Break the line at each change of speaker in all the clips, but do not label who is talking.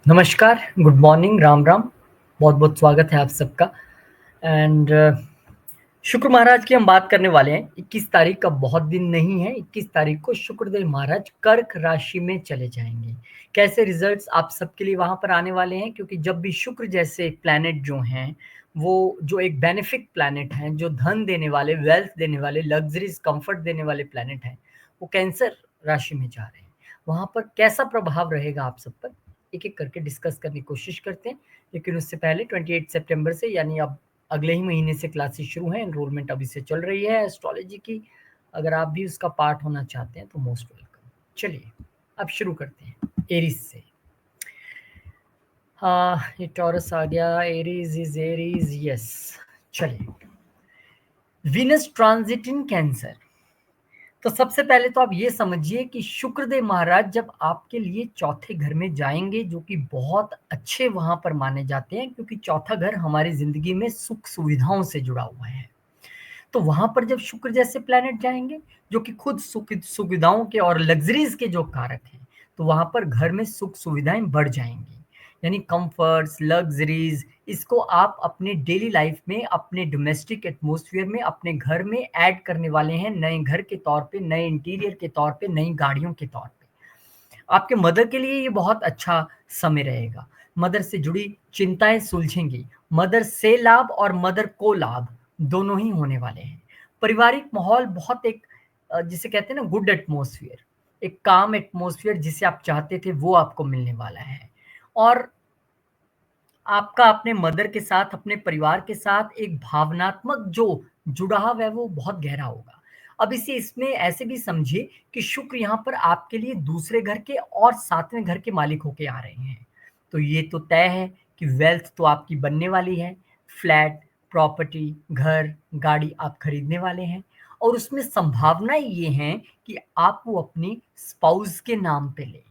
नमस्कार, good morning, Ram Ram. बहुत-बहुत स्वागत है आप सबका। एंड शुक्र महाराज की हम बात करने वाले हैं। 21 तारीख का बहुत दिन नहीं है, 21 तारीख को शुक्रदेव महाराज कर्क राशि में चले जाएँगे। कैसे रिज़ल्ट्स आप सबके लिए वहाँ पर आने वाले हैं, क्योंकि जब भी शुक्र जैसे प्लैनेट जो हैं, वो जो एक बेनिफिक प्लैनेट हैं, जो धन देने वाले, वेल्थ देने वाले, लग्ज़रीज़, कम्फ़र्ट देने वाले प्लैनेट हैं, वो कैंसर राशि में जा रहे हैं। वहाँ पर कैसा प्रभाव रहेगा आप सब पर? एक-एक करके डिस्कस करने की कोशिश करते हैं। लेकिन उससे पहले 28 सितंबर से यानी अब अगले ही महीने से क्लासेस शुरू हैं, एनरोलमेंट अभी से चल रही है एस्ट्रोलॉजी की। अगर आप भी उसका पार्ट होना चाहते हैं तो मोस्ट वेलकम। चलिए, अब शुरू करते हैं एरीज़ से। हाँ, ये टॉरस आ गया, एरीज़ इज़ एरीज़, यस। चलिए, वीनस ट्रांजिट इन कैंसर। तो सबसे पहले तो आप ये समझिए कि शुक्रदेव महाराज जब आपके लिए चौथे घर में जाएंगे, जो कि बहुत अच्छे वहां पर माने जाते हैं, क्योंकि चौथा घर हमारी जिंदगी में सुख सुविधाओं से जुड़ा हुआ है। तो वहां पर जब शुक्र जैसे प्लैनेट जाएंगे, जो कि खुद सुख सुविधाओं के और लग्जरीज के जो कारक हैं, तो वहां पर घर में सुख सुविधाएं बढ़ जाएंगी। यानी कंफर्ट्स, लग्जरीज, इसको आप अपने डेली लाइफ में, अपने डोमेस्टिक एटमॉस्फेयर में, अपने घर में ऐड करने वाले हैं, नए घर के तौर पे, नए इंटीरियर के तौर पे, नई गाड़ियों के तौर पे। आपके मदर के लिए ये बहुत अच्छा समय रहेगा। मदर से जुड़ी चिंताएं सुलझेंगी। मदर से लाभ और मदर को लाभ दोनों ही होने वाले हैं। पारिवारिक माहौल बहुत एक जिसे कहते हैं ना, गुड एटमॉस्फेयर, एक काम एटमॉस्फेयर जिसे आप चाहते थे वो आपको मिलने वाला है। और आपका अपने मदर के साथ, अपने परिवार के साथ एक भावनात्मक जो जुड़ाव है वो बहुत गहरा होगा। अब इसे इसमें ऐसे भी समझिए कि शुक्र यहाँ पर आपके लिए दूसरे घर के और सातवें घर के मालिक होके आ रहे हैं। तो ये तो तय है कि वेल्थ तो आपकी बनने वाली है। फ्लैट, प्रॉपर्टी, घर, गाड़ी आप खरीदने वाले हैं। और उसमें संभावनाएं ये हैं कि आप वो अपनी स्पाउस के नाम पे लें,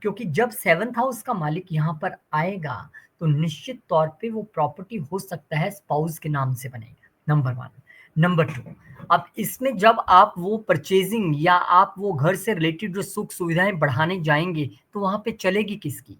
क्योंकि जब सेवंथ हाउस का मालिक यहाँ पर आएगा तो निश्चित तौर पे वो प्रॉपर्टी हो सकता है स्पाउस के नाम से बनेगा। Number one. नंबर टू, अब इसमें जब आप वो परचेजिंग या आप वो घर से रिलेटेड जो सुख सुविधाएं बढ़ाने जाएंगे, तो वहां पे चलेगी किसकी?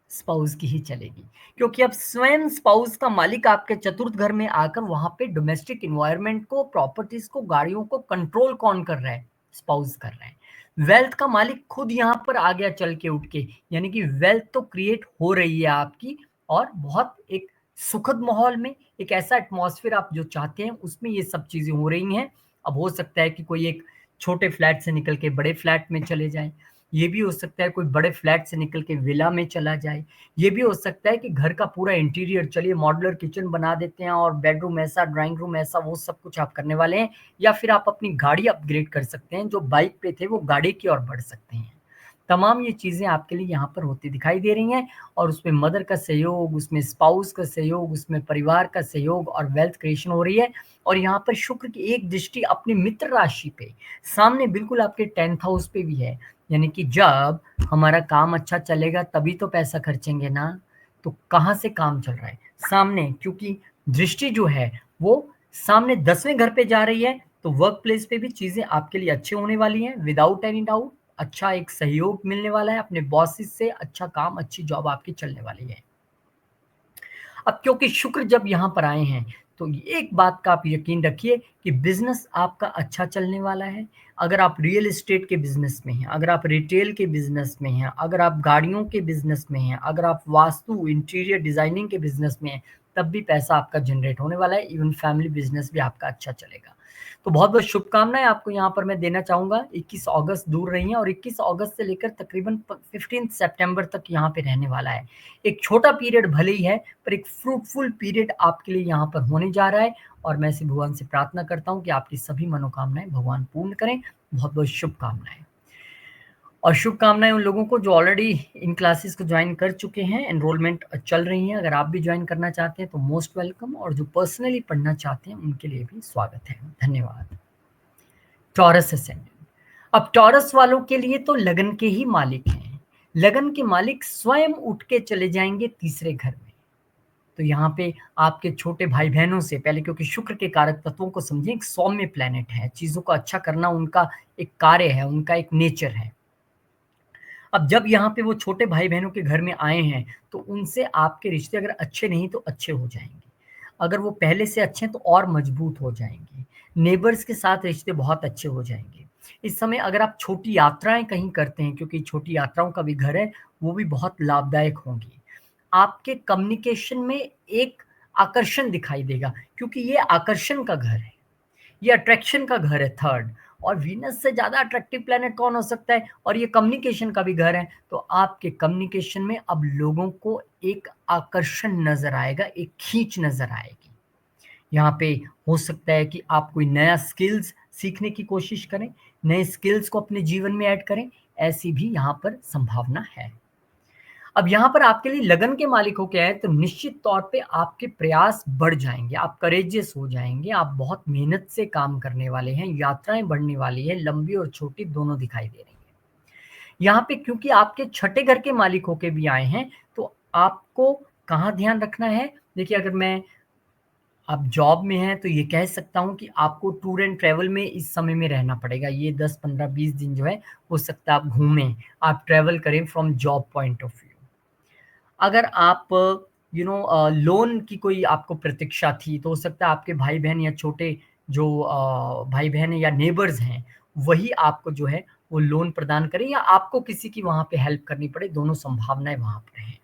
स्पाउस की ही चलेगी। क्योंकि अब स्वयं स्पाउस का मालिक आपके चतुर्थ घर में आकर वहां पे डोमेस्टिक इन्वायरमेंट को, प्रॉपर्टीज को, गाड़ियों को कंट्रोल कौन कर रहा है? स्पाउस कर रहा है। वेल्थ का मालिक खुद यहाँ पर आ गया चल के उठ के, यानी कि वेल्थ तो क्रिएट हो रही है आपकी। और बहुत एक सुखद माहौल में, एक ऐसा एटमॉस्फेयर आप जो चाहते हैं उसमें ये सब चीजें हो रही हैं। अब हो सकता है कि कोई एक छोटे फ्लैट से निकल के बड़े फ्लैट में चले जाए। ये भी हो सकता है कोई बड़े फ्लैट से निकल के विला में चला जाए। ये भी हो सकता है कि घर का पूरा इंटीरियर, चलिए मॉड्यूलर किचन बना देते हैं और बेडरूम ऐसा, ड्राइंग रूम ऐसा, वो सब कुछ आप करने वाले हैं। या फिर आप अपनी गाड़ी अपग्रेड कर सकते हैं, जो बाइक पे थे वो गाड़ी की ओर बढ़ सकते हैं। तमाम ये चीज़ें आपके लिए यहाँ पर होती दिखाई दे रही हैं। और उसमें मदर का सहयोग, उसमें स्पाउस का सहयोग, उसमें परिवार का सहयोग और वेल्थ क्रिएशन हो रही है। और यहाँ पर शुक्र की एक दृष्टि अपनी मित्र राशि पे, सामने बिल्कुल आपके 10th हाउस पे भी है। यानी कि जब हमारा काम अच्छा चलेगा तभी तो पैसा खर्चेंगे ना। तो कहाँ से काम चल रहा है? सामने, क्योंकि दृष्टि जो है वो सामने 10वें घर पे जा रही है, तो वर्क प्लेस पे भी चीज़ें आपके लिए अच्छी होने वाली हैं विदाउट एनी डाउट। अच्छा एक सहयोग मिलने वाला है अपने बॉसेस से, अच्छा काम, अच्छी जॉब आपकी चलने वाली है। अब क्योंकि शुक्र जब यहाँ पर आए हैं, तो एक बात का आप यकीन रखिए कि बिजनेस आपका अच्छा चलने वाला है। अगर आप रियल एस्टेट के बिजनेस में हैं, अगर आप रिटेल के बिजनेस में हैं, अगर आप गाड़ियों के बिजनेस में हैं, अगर आप वास्तु इंटीरियर डिजाइनिंग के बिजनेस में हैं, तब भी पैसा आपका जनरेट होने वाला है। इवन फैमिली बिजनेस भी आपका अच्छा चलेगा। तो बहुत बहुत शुभकामनाएं आपको यहाँ पर मैं देना चाहूंगा। 21 अगस्त दूर रही है और 21 अगस्त से लेकर तकरीबन 15 सितंबर तक यहाँ पे रहने वाला है। एक छोटा पीरियड भले ही है, पर एक फ्रूटफुल पीरियड आपके लिए यहाँ पर होने जा रहा है। और मैं इसे भगवान से प्रार्थना करता हूँ कि आपकी सभी मनोकामनाएं भगवान पूर्ण करें। बहुत बहुत शुभकामनाएं। और शुभकामनाएं उन लोगों को जो ऑलरेडी इन क्लासेस को ज्वाइन कर चुके हैं। एनरोलमेंट चल रही है। अगर आप भी ज्वाइन करना चाहते हैं तो मोस्ट वेलकम, और जो पर्सनली पढ़ना चाहते हैं उनके लिए भी स्वागत है। धन्यवाद। Taurus ascendant. अब टॉरस वालों के लिए तो लगन के ही मालिक हैं। लगन के मालिक स्वयं उठ के चले जाएंगे तीसरे घर में। तो यहाँ पे आपके छोटे भाई बहनों से पहले, क्योंकि शुक्र के कारक तत्वों को समझें, एक सौम्य प्लेनेट है, चीजों को अच्छा करना उनका एक कार्य है, उनका एक नेचर है। अब जब यहाँ पे वो छोटे भाई बहनों के घर में आए हैं तो उनसे आपके रिश्ते अगर अच्छे नहीं तो अच्छे हो जाएंगे, अगर वो पहले से अच्छे हैं तो और मजबूत हो जाएंगे। नेबर्स के साथ रिश्ते बहुत अच्छे हो जाएंगे। इस समय अगर आप छोटी यात्राएं कहीं करते हैं, क्योंकि छोटी यात्राओं का भी घर है, वो भी बहुत लाभदायक होंगी। आपके कम्युनिकेशन में एक आकर्षण दिखाई देगा, क्योंकि ये आकर्षण का घर है, ये अट्रैक्शन का घर है थर्ड। और वीनस से ज्यादा अट्रैक्टिव प्लेनेट कौन हो सकता है, और ये कम्युनिकेशन का भी घर है। तो आपके कम्युनिकेशन में अब लोगों को एक आकर्षण नजर आएगा, एक खींच नजर आएगी। यहाँ पे हो सकता है कि आप कोई नया स्किल्स सीखने की कोशिश करें, नए स्किल्स को अपने जीवन में ऐड करें, ऐसी भी यहाँ पर संभावना है। अब यहाँ पर आपके लिए लगन के मालिक हो क्या है, तो निश्चित तौर पे आपके प्रयास बढ़ जाएंगे, आप करेजियस हो जाएंगे, आप बहुत मेहनत से काम करने वाले हैं, यात्राएं बढ़ने वाली है, लंबी और छोटी दोनों दिखाई दे रही है। यहाँ पे क्योंकि आपके छठे घर के मालिक होके भी आए हैं, तो आपको कहाँ ध्यान रखना है। देखिए, अगर मैं आप जॉब में हैं तो ये कह सकता हूँ कि आपको टूर एंड ट्रैवल में इस समय में रहना पड़ेगा। ये 10 15 20 दिन जो है, हो सकता है आप घूमें, आप ट्रैवल करें from job point of view. अगर आप लोन की कोई आपको प्रतीक्षा थी, तो हो सकता है आपके भाई बहन या छोटे जो भाई बहन या नेबर्स हैं, वही आपको जो है वो लोन प्रदान करें, या आपको किसी की वहां पे हेल्प करनी पड़े, दोनों संभावनाएं वहां पर हैं।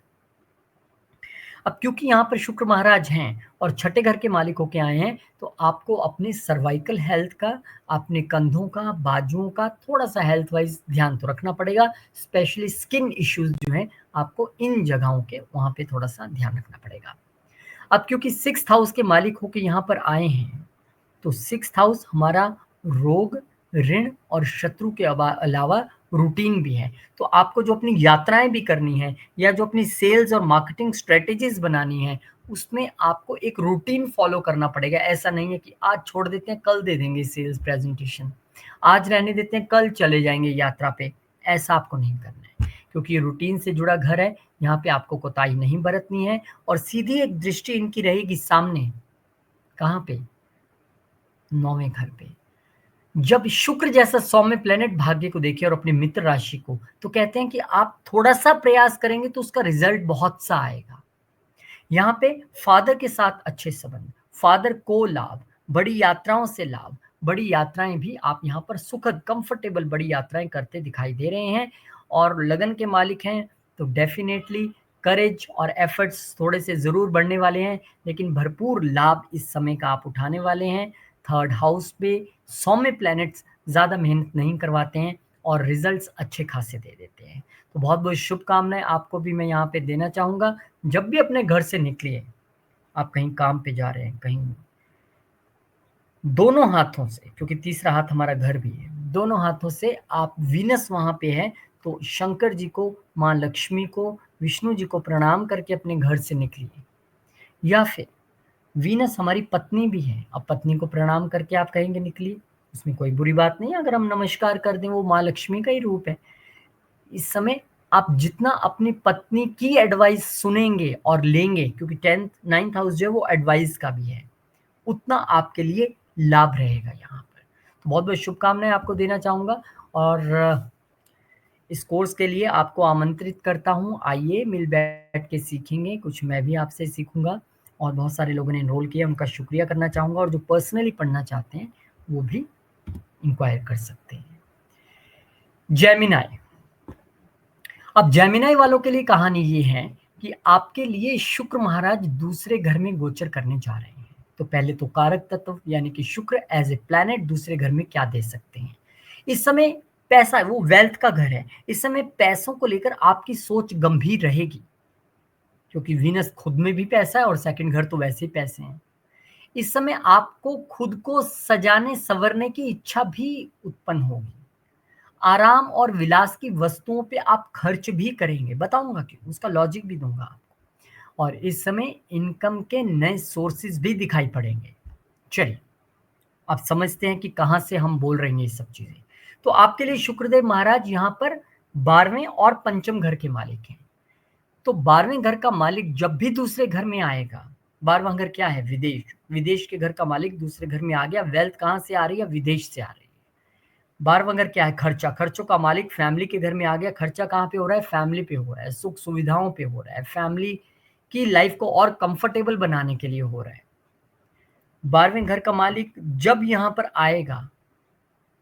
अब क्योंकि यहाँ पर शुक्र महाराज हैं और छठे घर के मालिक होके आए हैं, तो आपको अपने सर्वाइकल हेल्थ का, अपने कंधों का, बाजुओं का थोड़ा सा हेल्थ वाइज ध्यान तो रखना पड़ेगा। स्पेशली स्किन इश्यूज जो हैं, आपको इन जगहों के वहां पे थोड़ा सा ध्यान रखना पड़ेगा। अब क्योंकि 6th हाउस के मालिक होके यहाँ पर आए हैं, तो 6th हाउस हमारा रोग, ऋण और शत्रु के अलावा रूटीन भी है। तो आपको जो अपनी यात्राएं भी करनी है, या जो अपनी सेल्स और मार्केटिंग स्ट्रेटेजीज बनानी है, उसमें आपको एक रूटीन फॉलो करना पड़ेगा। ऐसा नहीं है कि आज छोड़ देते हैं कल दे देंगे सेल्स प्रेजेंटेशन, आज रहने देते हैं कल चले जाएंगे यात्रा पे, ऐसा आपको नहीं करना है। क्योंकि ये रूटीन से जुड़ा घर है, यहाँ पे आपको कोताही नहीं बरतनी है। और सीधी एक दृष्टि इनकी रहेगी सामने, कहाँ पे, 9वें घर पे। जब शुक्र जैसा सौम्य प्लेनेट भाग्य को देखे और अपने मित्र राशि को, तो कहते हैं कि आप थोड़ा सा प्रयास करेंगे तो उसका रिजल्ट बहुत सा आएगा। यहाँ पे फादर के साथ अच्छे संबंध, फादर को लाभ, बड़ी यात्राओं से लाभ, बड़ी यात्राएं भी आप यहाँ पर सुखद कंफर्टेबल बड़ी यात्राएं करते दिखाई दे रहे हैं। और लगन के मालिक हैं, तो डेफिनेटली करेज और एफर्ट्स थोड़े से जरूर बढ़ने वाले हैं, लेकिन भरपूर लाभ इस समय का आप उठाने वाले हैं। थर्ड हाउस पे सौम्य प्लैनेट्स ज़्यादा मेहनत नहीं करवाते हैं और रिजल्ट्स अच्छे खासे दे देते हैं। तो बहुत बहुत शुभकामनाएं आपको भी मैं यहाँ पे देना चाहूँगा। जब भी अपने घर से निकलिए, आप कहीं काम पे जा रहे हैं, कहीं, दोनों हाथों से, क्योंकि तीसरा हाथ हमारा घर भी है, दोनों हाथों से आप वीनस वहाँ पे है, तो शंकर जी को, माँ लक्ष्मी को, विष्णु जी को प्रणाम करके अपने घर से निकलिए। या फिर वीनस हमारी पत्नी भी है, अब पत्नी को प्रणाम करके आप कहेंगे निकलिए, उसमें कोई बुरी बात नहीं है। अगर हम नमस्कार कर दें, वो माँ लक्ष्मी का ही रूप है। इस समय आप जितना अपनी पत्नी की एडवाइस सुनेंगे और लेंगे, क्योंकि 10th 9th हाउस जो है वो एडवाइस का भी है, उतना आपके लिए लाभ रहेगा यहाँ पर। तो बहुत बहुत शुभकामनाएं आपको देना चाहूँगा। और इस कोर्स के लिए आपको आमंत्रित करता हूँ, आइए मिल बैठ के सीखेंगे, कुछ मैं भी आपसे सीखूंगा। और बहुत सारे लोगों ने एनरोल किया, उनका शुक्रिया करना चाहूँगा। और जो पर्सनली पढ़ना चाहते हैं वो भी इंक्वायर कर सकते हैं। जेमिनाई, अब जेमिनाई वालों के लिए कहानी ये है कि आपके लिए शुक्र महाराज दूसरे घर में गोचर करने जा रहे हैं। तो पहले तो कारक तत्व यानी कि शुक्र एज ए प्लैनेट दूसरे घर में क्या दे सकते हैं। इस समय पैसा, वो वेल्थ का घर है, इस समय पैसों को लेकर आपकी सोच गंभीर रहेगी, क्योंकि वीनस खुद में भी पैसा है और सेकंड घर तो वैसे ही पैसे हैं। इस समय आपको खुद को सजाने संवरने की इच्छा भी उत्पन्न होगी। आराम और विलास की वस्तुओं पे आप खर्च भी करेंगे, बताऊंगा क्यों, उसका लॉजिक भी दूंगा आपको। और इस समय इनकम के नए सोर्सेज भी दिखाई पड़ेंगे। चलिए अब समझते हैं कि कहां से हम बोल रहे हैं ये सब चीजें। तो आपके लिए शुक्रदेव महाराज यहाँ पर 12वें और पंचम घर के मालिक हैं। तो 12वें घर का मालिक जब भी दूसरे घर में आएगा, 12वां घर क्या है, विदेश, विदेश के घर का मालिक दूसरे घर में आ गया। वेल्थ कहां से आ रही है, विदेश से आ रही है। 12वां घर क्या है? खर्चा, खर्चों का मालिक फैमिली के घर में आ गया। खर्चा कहाँ पे हो रहा है? फैमिली पे हो रहा है, सुख सुविधाओं पे हो रहा है, फैमिली की लाइफ को और कंफर्टेबल बनाने के लिए हो रहा है। 12वें घर का मालिक जब यहाँ पर आएगा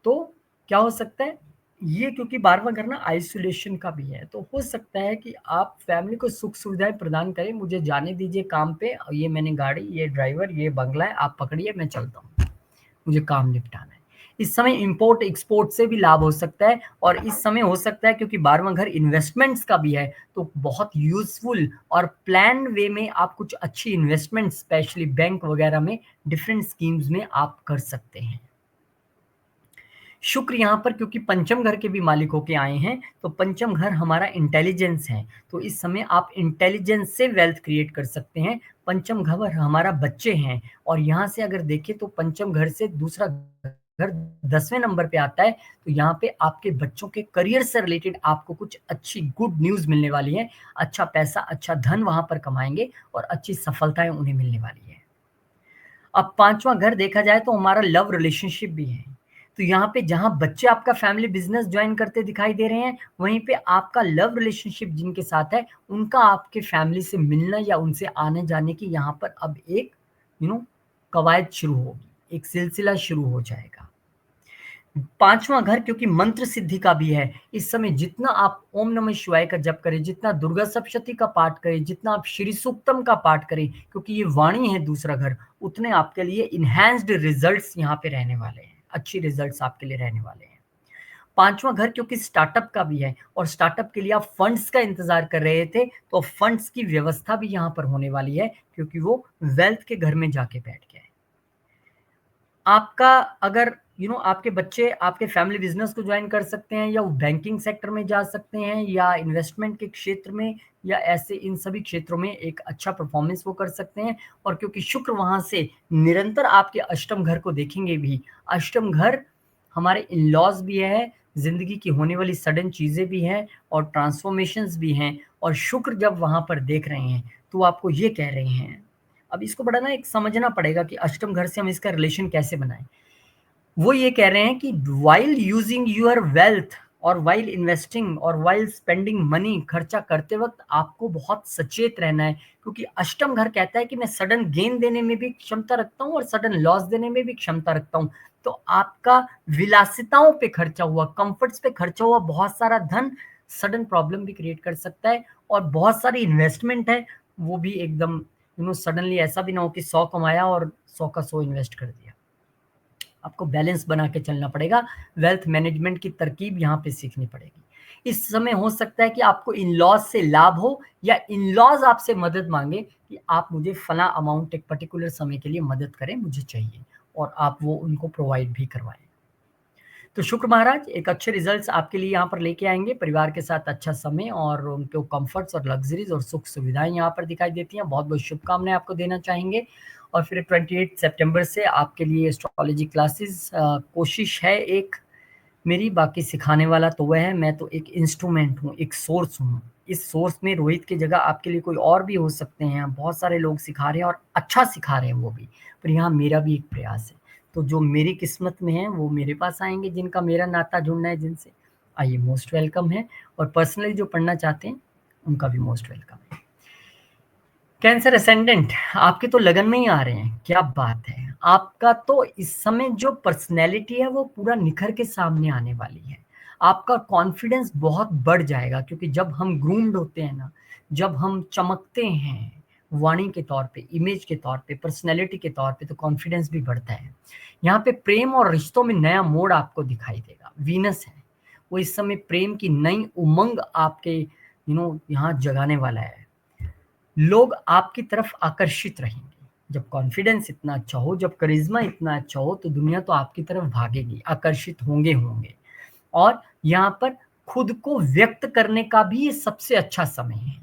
तो क्या हो सकता है? ये क्योंकि 12वां घर ना आइसोलेशन का भी है, तो हो सकता है कि आप फैमिली को सुख सुविधाएं प्रदान करें, मुझे जाने दीजिए काम पे, ये मैंने गाड़ी, ये ड्राइवर, ये बंगला है, आप पकड़िए, मैं चलता हूँ, मुझे काम निपटाना है। इस समय इंपोर्ट एक्सपोर्ट से भी लाभ हो सकता है, और इस समय हो सकता है क्योंकि 12वां घर इन्वेस्टमेंट्स का भी है, तो बहुत यूजफुल और प्लान वे में आप कुछ अच्छी इन्वेस्टमेंट स्पेशली बैंक वगैरह में डिफरेंट स्कीम्स में आप कर सकते हैं। शुक्र यहाँ पर क्योंकि पंचम घर के भी मालिक होके आए हैं, तो पंचम घर हमारा इंटेलिजेंस है, तो इस समय आप इंटेलिजेंस से वेल्थ क्रिएट कर सकते हैं। पंचम घर हमारा बच्चे हैं, और यहाँ से अगर देखें तो पंचम घर से दूसरा घर 10वें नंबर पे आता है, तो यहाँ पे आपके बच्चों के करियर से रिलेटेड आपको कुछ अच्छी गुड न्यूज मिलने वाली है। अच्छा पैसा, अच्छा धन वहां पर कमाएंगे और अच्छी सफलताएं उन्हें मिलने वाली है। अब 5वां घर देखा जाए तो हमारा लव रिलेशनशिप भी है, तो यहाँ पे जहाँ बच्चे आपका फैमिली बिजनेस ज्वाइन करते दिखाई दे रहे हैं, वहीं पे आपका लव रिलेशनशिप जिनके साथ है उनका आपके फैमिली से मिलना या उनसे आने जाने की यहाँ पर अब एक कवायद शुरू होगी, एक सिलसिला शुरू हो जाएगा। 5वां घर क्योंकि मंत्र सिद्धि का भी है, इस समय जितना आप ओम नमः शिवाय का जप करें, जितना दुर्गा सप्तशती का पाठ करें, जितना आप श्री सूक्तम का पाठ करें, क्योंकि ये वाणी है दूसरा घर, उतने आपके लिए इनहैंस्ड रिजल्ट्स यहाँ पे रहने वाले हैं, अच्छी रिजल्ट्स आपके लिए रहने वाले हैं। 5वां घर क्योंकि स्टार्टअप का भी है, और स्टार्टअप के लिए आप फंड्स का इंतजार कर रहे थे, तो फंड्स की व्यवस्था भी यहाँ पर होने वाली है, क्योंकि वो वेल्थ के घर में जाके बैठ गया है। आपका अगर आपके बच्चे आपके फैमिली बिजनेस को ज्वाइन कर सकते हैं, या वो बैंकिंग सेक्टर में जा सकते हैं, या इन्वेस्टमेंट के क्षेत्र में, या ऐसे इन सभी क्षेत्रों में एक अच्छा परफॉर्मेंस वो कर सकते हैं। और क्योंकि शुक्र वहां से निरंतर आपके अष्टम घर को देखेंगे भी, अष्टम घर हमारे इन लॉज भी है, जिंदगी की होने वाली सडन चीजें भी हैं, और ट्रांसफॉर्मेशंस भी हैं, और शुक्र जब वहां पर देख रहे हैं तो आपको ये कह रहे हैं। अब इसको बड़ा ना एक समझना पड़ेगा कि अष्टम घर से हम इसका रिलेशन कैसे बनाएं। वो ये कह रहे हैं कि वाइल यूजिंग यूर वेल्थ, और वाइल इन्वेस्टिंग, और वाइल स्पेंडिंग मनी, खर्चा करते वक्त आपको बहुत सचेत रहना है, क्योंकि अष्टम घर कहता है कि मैं सडन गेन देने में भी क्षमता रखता हूँ और सडन लॉस देने में भी क्षमता रखता हूँ। तो आपका विलासिताओं पे खर्चा हुआ, कंफर्ट्स पे खर्चा हुआ बहुत सारा धन सडन प्रॉब्लम भी क्रिएट कर सकता है, और बहुत सारी इन्वेस्टमेंट है वो भी एकदम सडनली ऐसा भी ना हो कि 100 कमाया और 100 का 100 इन्वेस्ट कर दिया। आपको बैलेंस बना के चलना पड़ेगा, वेल्थ मैनेजमेंट की तरकीब यहाँ पे सीखनी पड़ेगी। इस समय हो सकता है कि आपको इन लॉज से लाभ हो, या इन लॉज आपसे मदद मांगे कि आप मुझे फला अमाउंट एक पर्टिकुलर समय के लिए मदद करें, मुझे चाहिए, और आप वो उनको प्रोवाइड भी करवाएं। तो शुक्र महाराज एक अच्छे रिजल्ट्स आपके लिए यहाँ पर लेके आएंगे, परिवार के साथ अच्छा समय, और उनको कंफर्ट्स और लग्जरीज और सुख सुविधाएं यहाँ पर दिखाई देती हैं। बहुत बहुत शुभकामनाएं आपको देना चाहेंगे। और फिर 28 सितंबर से आपके लिए एस्ट्रोलॉजी क्लासेस कोशिश है एक मेरी, बाकी सिखाने वाला तो वह है, मैं तो एक इंस्ट्रूमेंट हूँ, एक सोर्स हूँ। इस सोर्स में रोहित की जगह आपके लिए कोई और भी हो सकते हैं, बहुत सारे लोग सिखा रहे हैं और अच्छा सिखा रहे हैं वो भी, पर यहाँ मेरा भी एक प्रयास है। तो जो मेरी किस्मत में है वो मेरे पास आएंगे, जिनका मेरा नाता जुड़ना है जिनसे, आइए मोस्ट वेलकम है। और पर्सनली जो पढ़ना चाहते हैं उनका भी मोस्ट वेलकम है। कैंसर असेंडेंट आपके तो लगन में ही आ रहे हैं, क्या बात है। आपका तो इस समय जो पर्सनैलिटी है वो पूरा निखर के सामने आने वाली है। आपका कॉन्फिडेंस बहुत बढ़ जाएगा, क्योंकि जब हम ग्रूम्ड होते हैं ना, जब हम चमकते हैं वाणी के तौर पे, इमेज के तौर पे, पर्सनैलिटी के तौर पे, तो कॉन्फिडेंस भी बढ़ता है। यहाँ पे प्रेम और रिश्तों में नया मोड़ आपको दिखाई देगा। वीनस है वो इस समय प्रेम की नई उमंग आपके यहाँ जगाने वाला है। लोग आपकी तरफ आकर्षित रहेंगे। जब कॉन्फिडेंस इतना अच्छा हो, जब करिश्मा इतना अच्छा हो, तो दुनिया तो आपकी तरफ भागेगी, आकर्षित होंगे। और यहाँ पर खुद को व्यक्त करने का भी ये सबसे अच्छा समय है।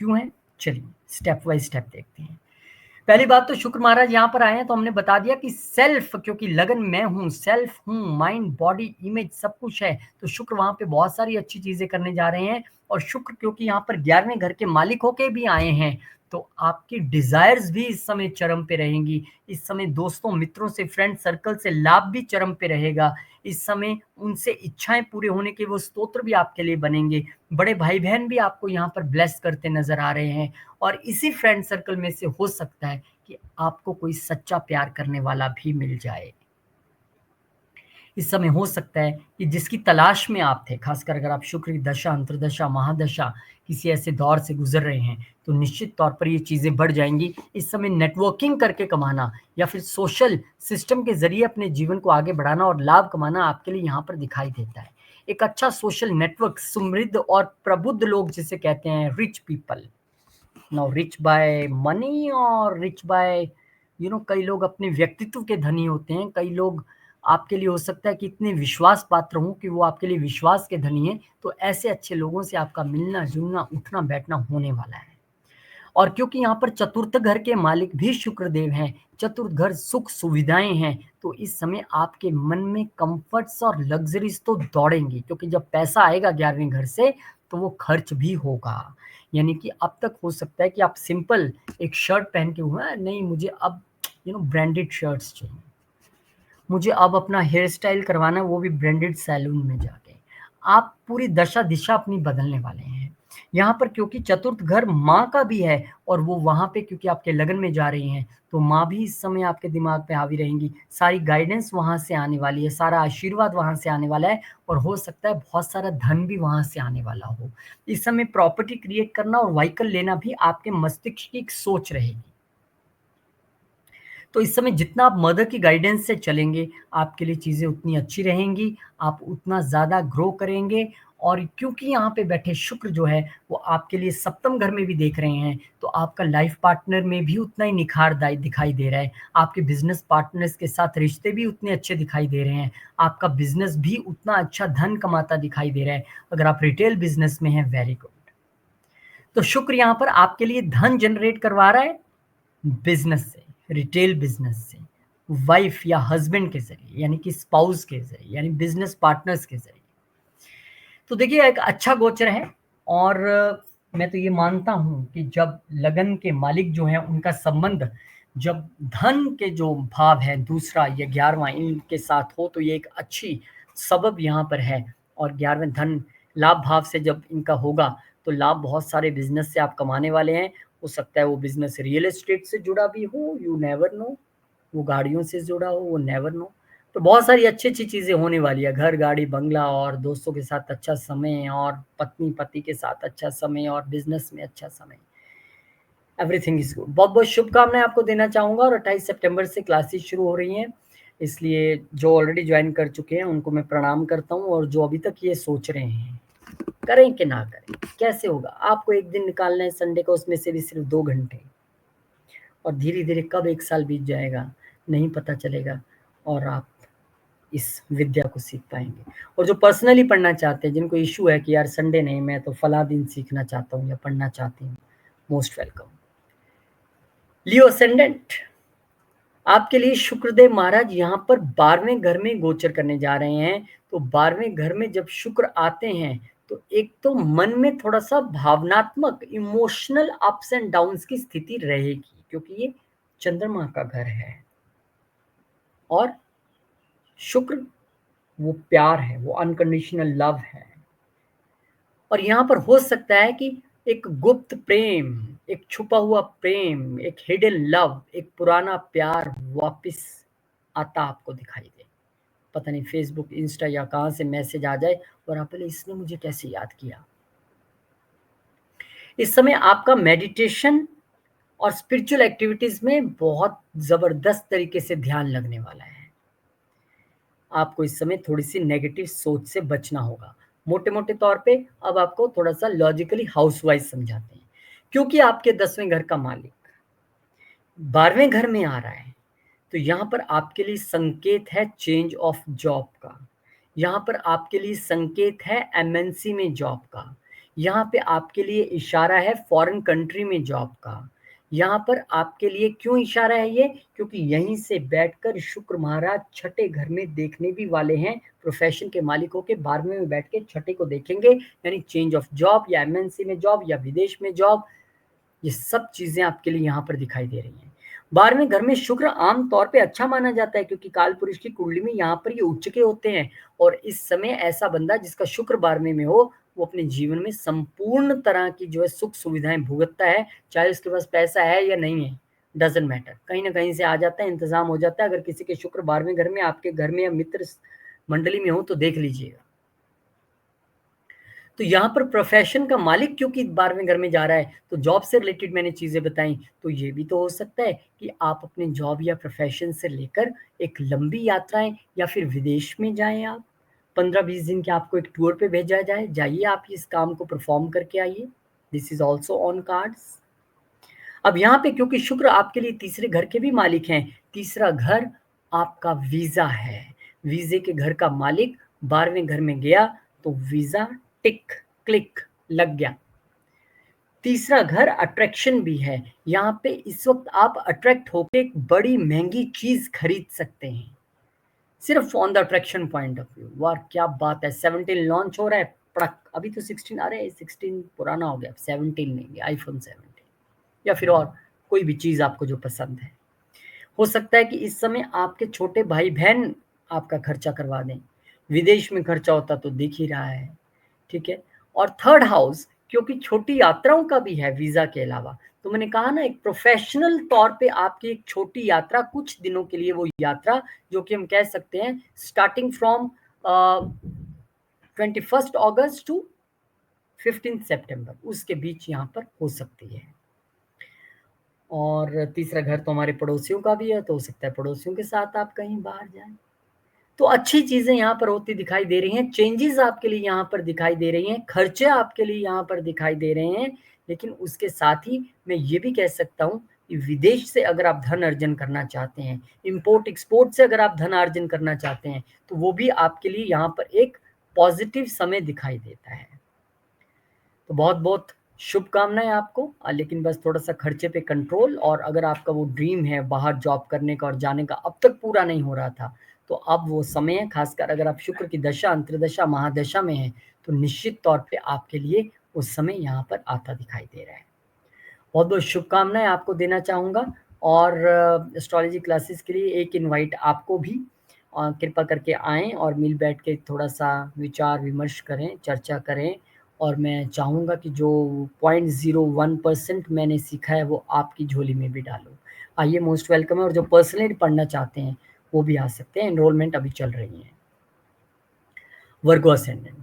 क्यों है, चलिए स्टेप बाय स्टेप देखते हैं। पहली बात तो शुक्र महाराज यहाँ पर आए हैं, तो हमने बता दिया कि सेल्फ, क्योंकि लगन मैं हूँ, सेल्फ हूँ, माइंड बॉडी इमेज सब कुछ है, तो शुक्र वहां पे बहुत सारी अच्छी चीजें करने जा रहे हैं। और शुक्र क्योंकि यहाँ पर 11वें घर के मालिक होके भी आए हैं, तो आपकी डिजायर्स भी इस समय चरम पे रहेंगी। इस समय दोस्तों मित्रों से, फ्रेंड सर्कल से लाभ भी चरम पे रहेगा। इस समय उनसे इच्छाएं पूरे होने के वो स्तोत्र भी आपके लिए बनेंगे। बड़े भाई बहन भी आपको यहाँ पर ब्लेस करते नजर आ रहे हैं। और इसी फ्रेंड सर्कल में से हो सकता है कि आपको कोई सच्चा प्यार करने वाला भी मिल जाए। इस समय हो सकता है कि जिसकी तलाश में आप थे, खासकर अगर आप शुक्र की दशा, अंतर्दशा, महादशा किसी ऐसे दौर से गुजर रहे हैं, तो निश्चित तौर पर ये चीज़ें बढ़ जाएंगी। इस समय नेटवर्किंग करके कमाना या फिर सोशल सिस्टम के जरिए अपने जीवन को आगे बढ़ाना और लाभ कमाना आपके लिए यहाँ पर दिखाई देता है। एक अच्छा सोशल नेटवर्क, समृद्ध और प्रबुद्ध लोग जिसे कहते हैं rich people, now rich by money और रिच बाय कई लोग अपने व्यक्तित्व के धनी होते हैं। कई लोग आपके लिए हो सकता है कि इतने विश्वास पात्र हों कि वो आपके लिए विश्वास के धनी हैं। तो ऐसे अच्छे लोगों से आपका मिलना जुलना, उठना बैठना होने वाला है। और क्योंकि यहाँ पर चतुर्थ घर के मालिक भी शुक्रदेव हैं, चतुर्थ घर सुख सुविधाएं हैं, तो इस समय आपके मन में कंफर्ट्स और लग्जरीज तो दौड़ेंगी, क्योंकि जब पैसा आएगा 11वें घर से तो वो खर्च भी होगा। यानी कि अब तक हो सकता है कि आप सिंपल एक शर्ट पहन के हुआ नहीं, मुझे अब ब्रांडेड शर्ट्स चाहिए, मुझे अब अपना हेयर स्टाइल करवाना है, वो भी ब्रांडेड सैलून में जाके। आप पूरी दशा दिशा अपनी बदलने वाले हैं। यहाँ पर क्योंकि चतुर्थ घर माँ का भी है और वो वहाँ पे क्योंकि आपके लगन में जा रही हैं, तो माँ भी इस समय आपके दिमाग पे हावी रहेंगी। सारी गाइडेंस वहाँ से आने वाली है, सारा आशीर्वाद वहाँ से आने वाला है और हो सकता है बहुत सारा धन भी वहाँ से आने वाला हो। इस समय प्रॉपर्टी क्रिएट करना और व्हीकल लेना भी आपके मस्तिष्क की एक सोच रहेगी। तो इस समय जितना आप मदर की गाइडेंस से चलेंगे, आपके लिए चीज़ें उतनी अच्छी रहेंगी, आप उतना ज़्यादा ग्रो करेंगे। और क्योंकि यहाँ पे बैठे शुक्र जो है वो आपके लिए सप्तम घर में भी देख रहे हैं, तो आपका लाइफ पार्टनर में भी उतना ही निखार दिखाई दे रहा है। आपके बिजनेस पार्टनर्स के साथ रिश्ते भी उतने अच्छे दिखाई दे रहे हैं। आपका बिजनेस भी उतना अच्छा धन कमाता दिखाई दे रहा है। अगर आप रिटेल बिजनेस में हैं, वेरी गुड। तो शुक्र यहाँ पर आपके लिए धन जनरेट करवा रहा है बिजनेस से, रिटेल बिजनेस से, वाइफ या हस्बैंड के जरिए, यानी कि स्पाउस के जरिए, यानी बिजनेस पार्टनर्स के जरिए। तो देखिए एक अच्छा गोचर है। और मैं तो ये मानता हूं कि जब लगन के मालिक जो हैं उनका संबंध जब धन के जो भाव है दूसरा या 11वां इनके साथ हो, तो ये एक अच्छी सबब यहाँ पर है। और 11वें धन लाभ भाव से जब इनका होगा, तो लाभ बहुत सारे बिजनेस से आप कमाने वाले हैं। हो सकता है वो बिजनेस रियल एस्टेट से जुड़ा भी हो, यू नेवर नो, वो गाड़ियों से जुड़ा हो, वो नेवर नो। तो बहुत सारी अच्छी-अच्छी चीज़ें होने वाली है, घर, गाड़ी, बंगला और दोस्तों के साथ अच्छा समय और पत्नी-पति के साथ अच्छा समय और बिज़नेस में अच्छा समय। Everything is good. बहुत-बहुत शुभकामनाएँ आपको देना चाहूँगा। और 28 सितंबर से क्लासेस शुरू हो रही हैं, इसलिए जो ऑलरेडी जॉइन कर चुके हैं उनको मैं प्रणाम करता हूँ। और जो अभी तक ये सोच रहे हैं, करें कि ना करें, कैसे होगा? आपको एक दिन निकालना है संडे का, उसमें से भी सिर्फ 2 घंटे, और धीरे-धीरे कब 1 साल बीत जाएगा नहीं पता चलेगा और आप इस विद्या को सीख पाएँगे। और जो पर्सनली पढ़ना चाहते हैं, जिनको इश्यू है कि यार संडे नहीं, मैं तो फलाँ दिन सीखना चाहता हूँ या पढ़ना चाहती हूँ, मोस्ट वेलकम। लियो असेंडेंट, आपके लिए शुक्रदेव महाराज यहाँ पर 12वें घर में गोचर करने जा रहे हैं। तो 12वें घर में जब शुक्र आते हैं, तो एक तो मन में थोड़ा-सा भावनात्मक इमोशनल अप्स एंड डाउन्स की स्थिति रहेगी, क्योंकि ये चंद्रमा का घर है। और शुक्र वो प्यार है, वो अनकंडीशनल लव है। और यहाँ पर हो सकता है कि एक गुप्त प्रेम, एक छुपा हुआ प्रेम, एक हिडन लव, एक पुराना प्यार वापस आता आपको दिखाई दे। पता नहीं फेसबुक, इंस्टा या कहाँ से मैसेज आ जाए और आप बोले इसने मुझे कैसे याद किया। इस समय आपका मेडिटेशन और स्पिरिचुअल एक्टिविटीज में बहुत जबरदस्त तरीके से ध्यान लगने वाला है। आपको इस समय थोड़ी-सी नेगेटिव सोच से बचना होगा। मोटे-मोटे तौर पे अब आपको थोड़ा-सा लॉजिकली हाउसवाइज़ समझाते हैं। क्योंकि आपके 10वें घर का मालिक 12वें घर में आ रहा है, तो यहाँ पर आपके लिए संकेत है चेंज ऑफ जॉब का। यहाँ पर आपके लिए संकेत है एमएनसी में जॉब का। यहाँ पे आपके लिए इशारा है फॉरेन कंट्री में जॉब का। यहाँ पर आपके लिए क्यों इशारा है ये, क्योंकि यहीं से बैठकर शुक्र महाराज छठे घर में देखने भी वाले हैं। प्रोफेशन के मालिकों के 12वें में बैठ के छठे को देखेंगे, यानी चेंज ऑफ जॉब या एमएनसी में जॉब या विदेश में जॉब, ये सब चीजें आपके लिए यहाँ पर दिखाई दे रही हैं। 12वें घर में शुक्र आम तौर पे अच्छा माना जाता है, क्योंकि काल पुरुष की कुंडली में यहाँ पर ये उच्च के होते हैं, और इस समय ऐसा बंदा जिसका शुक्र 12वें में हो, वो अपने जीवन में संपूर्ण तरह की जो है सुख सुविधाएं भुगतता है, चाहे उसके पास पैसा है या नहीं है, डजेंट मैटर, कहीं ना कहीं से आ जाता है, इंतजाम हो जाता है। अगर किसी के शुक्र 12वें घर में, आपके घर में या मित्र मंडली में हो तो देख लीजिएगा। तो यहाँ पर प्रोफेशन का मालिक क्योंकि 12वें घर में जा रहा है, तो जॉब से रिलेटेड मैंने चीजें बताई, तो ये भी तो हो सकता है कि आप अपने जॉब या प्रोफेशन से लेकर एक लंबी यात्राएं या फिर विदेश में जाएं। आप 15-20 दिन के आपको एक टूर पे भेजा जाए, जाइए आप इस काम को परफॉर्म करके आइए। This is also on cards. अब यहाँ पे क्योंकि शुक्र आपके लिए तीसरे घर के भी मालिक हैं, तीसरा घर आपका वीजा है, वीजे के घर का मालिक 12वें घर में गया तो वीजा टिक क्लिक लग गया। तीसरा घर अट्रैक्शन भी है, यहाँ पे इस वक्त आप अट्रैक्ट होकर एक बड़ी महंगी चीज खरीद सकते हैं, सिर्फ on the attraction point of view. वाह क्या बात है, 17 लॉन्च हो रहा है, पड़क, अभी तो 16 आ रहे हैं, 16 पुराना हो गया, 17 लेंगे, आईफोन 17 या फिर और कोई भी चीज आपको जो पसंद है। हो सकता है कि इस समय आपके छोटे भाई बहन आपका खर्चा करवा दें, विदेश में खर्चा होता तो दिख ही रहा है, ठीक है। और थर्ड हाउस क्योंकि छोटी यात्राओं का भी है वीजा के अलावा, तो मैंने कहा ना, एक प्रोफेशनल तौर पे आपकी एक छोटी यात्रा, कुछ दिनों के लिए वो यात्रा, जो कि हम कह सकते हैं स्टार्टिंग फ्रॉम 21 अगस्त टू 15 सितंबर, उसके बीच यहाँ पर हो सकती है। और तीसरा घर तो हमारे पड़ोसियों का भी है, तो हो सकता है पड़ोसियों के साथ आप कहीं बाहर जाएं। तो अच्छी चीजें यहाँ पर होती दिखाई दे रही हैं, चेंजेस आपके लिए यहाँ पर दिखाई दे रही हैं, खर्चे आपके लिए यहाँ पर दिखाई दे रहे हैं। लेकिन उसके साथ ही मैं ये भी कह सकता हूँ कि विदेश से अगर आप धन अर्जन करना चाहते हैं, इंपोर्ट एक्सपोर्ट से अगर आप धन अर्जन करना चाहते हैं, तो वो भी आपके लिए यहाँ पर एक पॉजिटिव समय दिखाई देता है। तो बहुत बहुत शुभकामनाएं आपको, लेकिन बस थोड़ा सा खर्चे पे कंट्रोल, और अगर आपका वो ड्रीम है बाहर जॉब करने का और जाने का, अब तक पूरा नहीं हो रहा था, तो अब वो समय है, खासकर अगर आप शुक्र की दशा, अंतर्दशा, महादशा में हैं, तो निश्चित तौर पे आपके लिए वो समय यहाँ पर आता दिखाई दे रहा है। बहुत बहुत शुभकामनाएं आपको देना चाहूँगा, और एस्ट्रोलॉजी क्लासेस के लिए एक इनवाइट आपको भी, कृपा करके आएँ और मिल बैठ के थोड़ा सा विचार विमर्श करें, चर्चा करें। और मैं चाहूँगा कि जो 0.01% मैंने सीखा है वो आपकी झोली में भी डालूँ। आइए, मोस्ट वेलकम है, और जो पर्सनली पढ़ना चाहते हैं वो भी आ सकते हैं, एनरोलमेंट अभी चल रही है। वर्गो असेंडेंट,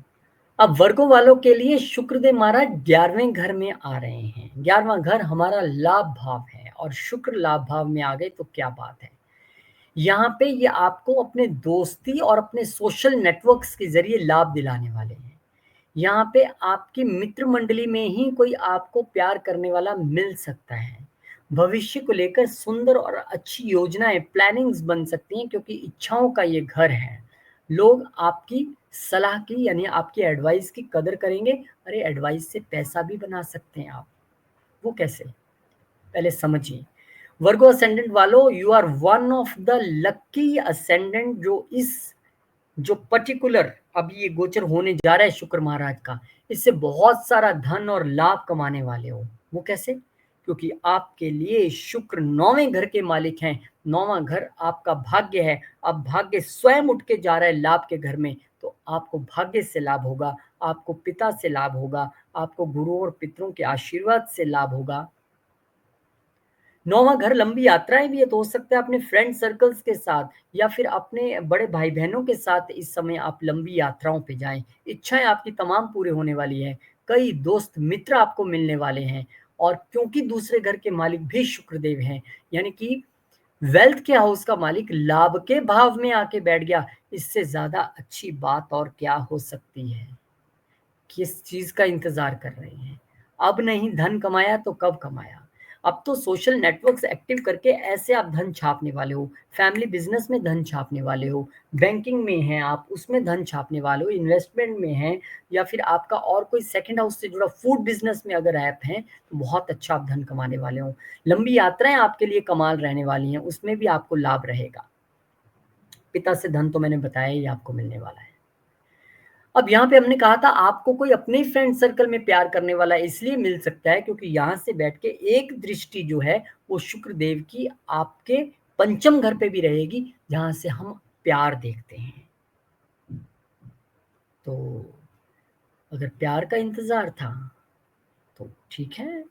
अब वर्गो वालों के लिए शुक्रदेव महाराज 11वें घर में आ रहे हैं। 11वां घर हमारा लाभ भाव है, और शुक्र लाभ भाव में आ गए तो क्या बात है। यहाँ पे ये आपको अपने दोस्ती और अपने सोशल नेटवर्क्स के जरिए लाभ दिलाने वाले हैं। यहाँ पे आपकी मित्र मंडली में ही कोई आपको प्यार करने वाला मिल सकता है। भविष्य को लेकर सुंदर और अच्छी योजनाएं, प्लानिंग्स बन सकती हैं, क्योंकि इच्छाओं का ये घर है। लोग आपकी सलाह की, यानी आपकी एडवाइस की कदर करेंगे। अरे एडवाइस से पैसा भी बना सकते हैं आप, वो कैसे, पहले समझिए। वर्गो असेंडेंट वालों, you are one of the lucky ascendant, जो पर्टिकुलर अभी ये गोचर होने जा रहा है शुक्र महाराज का, इससे बहुत सारा धन और लाभ कमाने वाले हो। वो कैसे, क्योंकि आपके लिए शुक्र 9वें घर के मालिक हैं। 9वां घर आपका भाग्य है। अब भाग्य स्वयं उठ के जा रहा है लाभ के घर में, तो आपको भाग्य से लाभ होगा, आपको पिता से लाभ होगा, आपको गुरु और पितरों के आशीर्वाद से लाभ होगा। 9वां घर लंबी यात्राएं भी है, तो हो सकता है अपने फ्रेंड सर्कल्स के साथ या फिर अपने बड़े भाई बहनों के साथ इस समय आप लंबी यात्राओं पे जाएं। इच्छाएं आपकी तमाम पूरी होने वाली है, कई दोस्त मित्र आपको मिलने वाले हैं। और क्योंकि दूसरे घर के मालिक भी शुक्रदेव हैं, यानी कि वेल्थ के हाउस का मालिक लाभ के भाव में आके बैठ गया, इससे ज्यादा अच्छी बात और क्या हो सकती है। किस चीज का इंतजार कर रहे हैं, अब नहीं धन कमाया तो कब कमाया। अब तो सोशल नेटवर्क्स एक्टिव करके ऐसे आप धन छापने वाले हो, फैमिली बिजनेस में धन छापने वाले हो, बैंकिंग में हैं आप उसमें धन छापने वाले हो, इन्वेस्टमेंट में हैं, या फिर आपका और कोई सेकंड हाउस से जुड़ा फूड बिजनेस में अगर ऐप है तो बहुत अच्छा आप धन कमाने वाले हो। लंबी यात्राएं आपके लिए कमाल रहने वाली हैं, उसमें भी आपको लाभ रहेगा। पिता से धन तो मैंने बताया ही आपको मिलने वाला है। अब यहाँ पे हमने कहा था आपको कोई अपने फ्रेंड सर्कल में प्यार करने वाला इसलिए मिल सकता है क्योंकि यहाँ से बैठ के एक दृष्टि जो है वो शुक्र देव की आपके पंचम घर पे भी रहेगी, जहां से हम प्यार देखते हैं। तो अगर प्यार का इंतजार था तो ठीक है,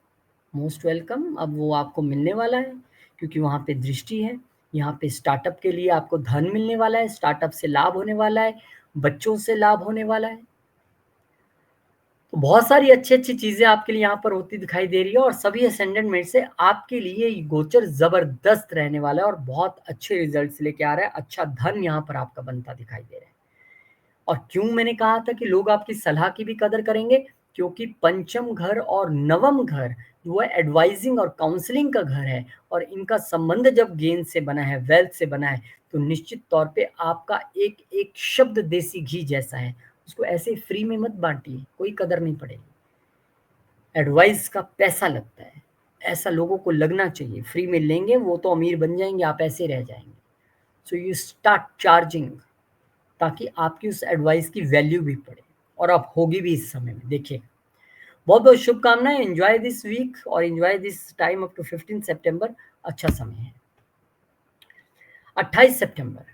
मोस्ट वेलकम। अब वो आपको मिलने वाला है क्योंकि वहाँ पे दृष्टि है। यहाँ पे स्टार्टअप के लिए आपको धन मिलने वाला है, स्टार्टअप से लाभ होने वाला है, बच्चों से लाभ होने वाला है। तो बहुत सारी अच्छी-अच्छी चीज़ें आपके लिए यहाँ पर होती दिखाई दे रही है और सभी असेंडेंट में से आपके लिए ये गोचर ज़बरदस्त रहने वाला है और बहुत अच्छे रिजल्ट्स लेके आ रहा है। अच्छा धन यहाँ पर आपका बनता दिखाई दे रहा है। और क्यों मैंने कहा था कि लोग आपकी सलाह की भी कदर करेंगे, क्योंकि पंचम घर और नवम घर वो एडवाइजिंग और काउंसलिंग का घर है और इनका संबंध जब गेन से बना है, वेल्थ से बना है, तो निश्चित तौर पे आपका एक एक शब्द देसी घी जैसा है। उसको ऐसे फ्री में मत बांटिए, कोई कदर नहीं पड़ेगी। एडवाइस का पैसा लगता है, ऐसा लोगों को लगना चाहिए। फ्री में लेंगे वो तो अमीर बन जाएंगे, आप ऐसे रह जाएंगे। सो यू स्टार्ट चार्जिंग, ताकि आपकी उस एडवाइस की वैल्यू भी पड़े और अब होगी भी इस समय में। देखिए, बहुत बहुत शुभकामनाएं। एंजॉय दिस वीक और enjoy this time up to 15 सितंबर। अच्छा समय है। 28 सितंबर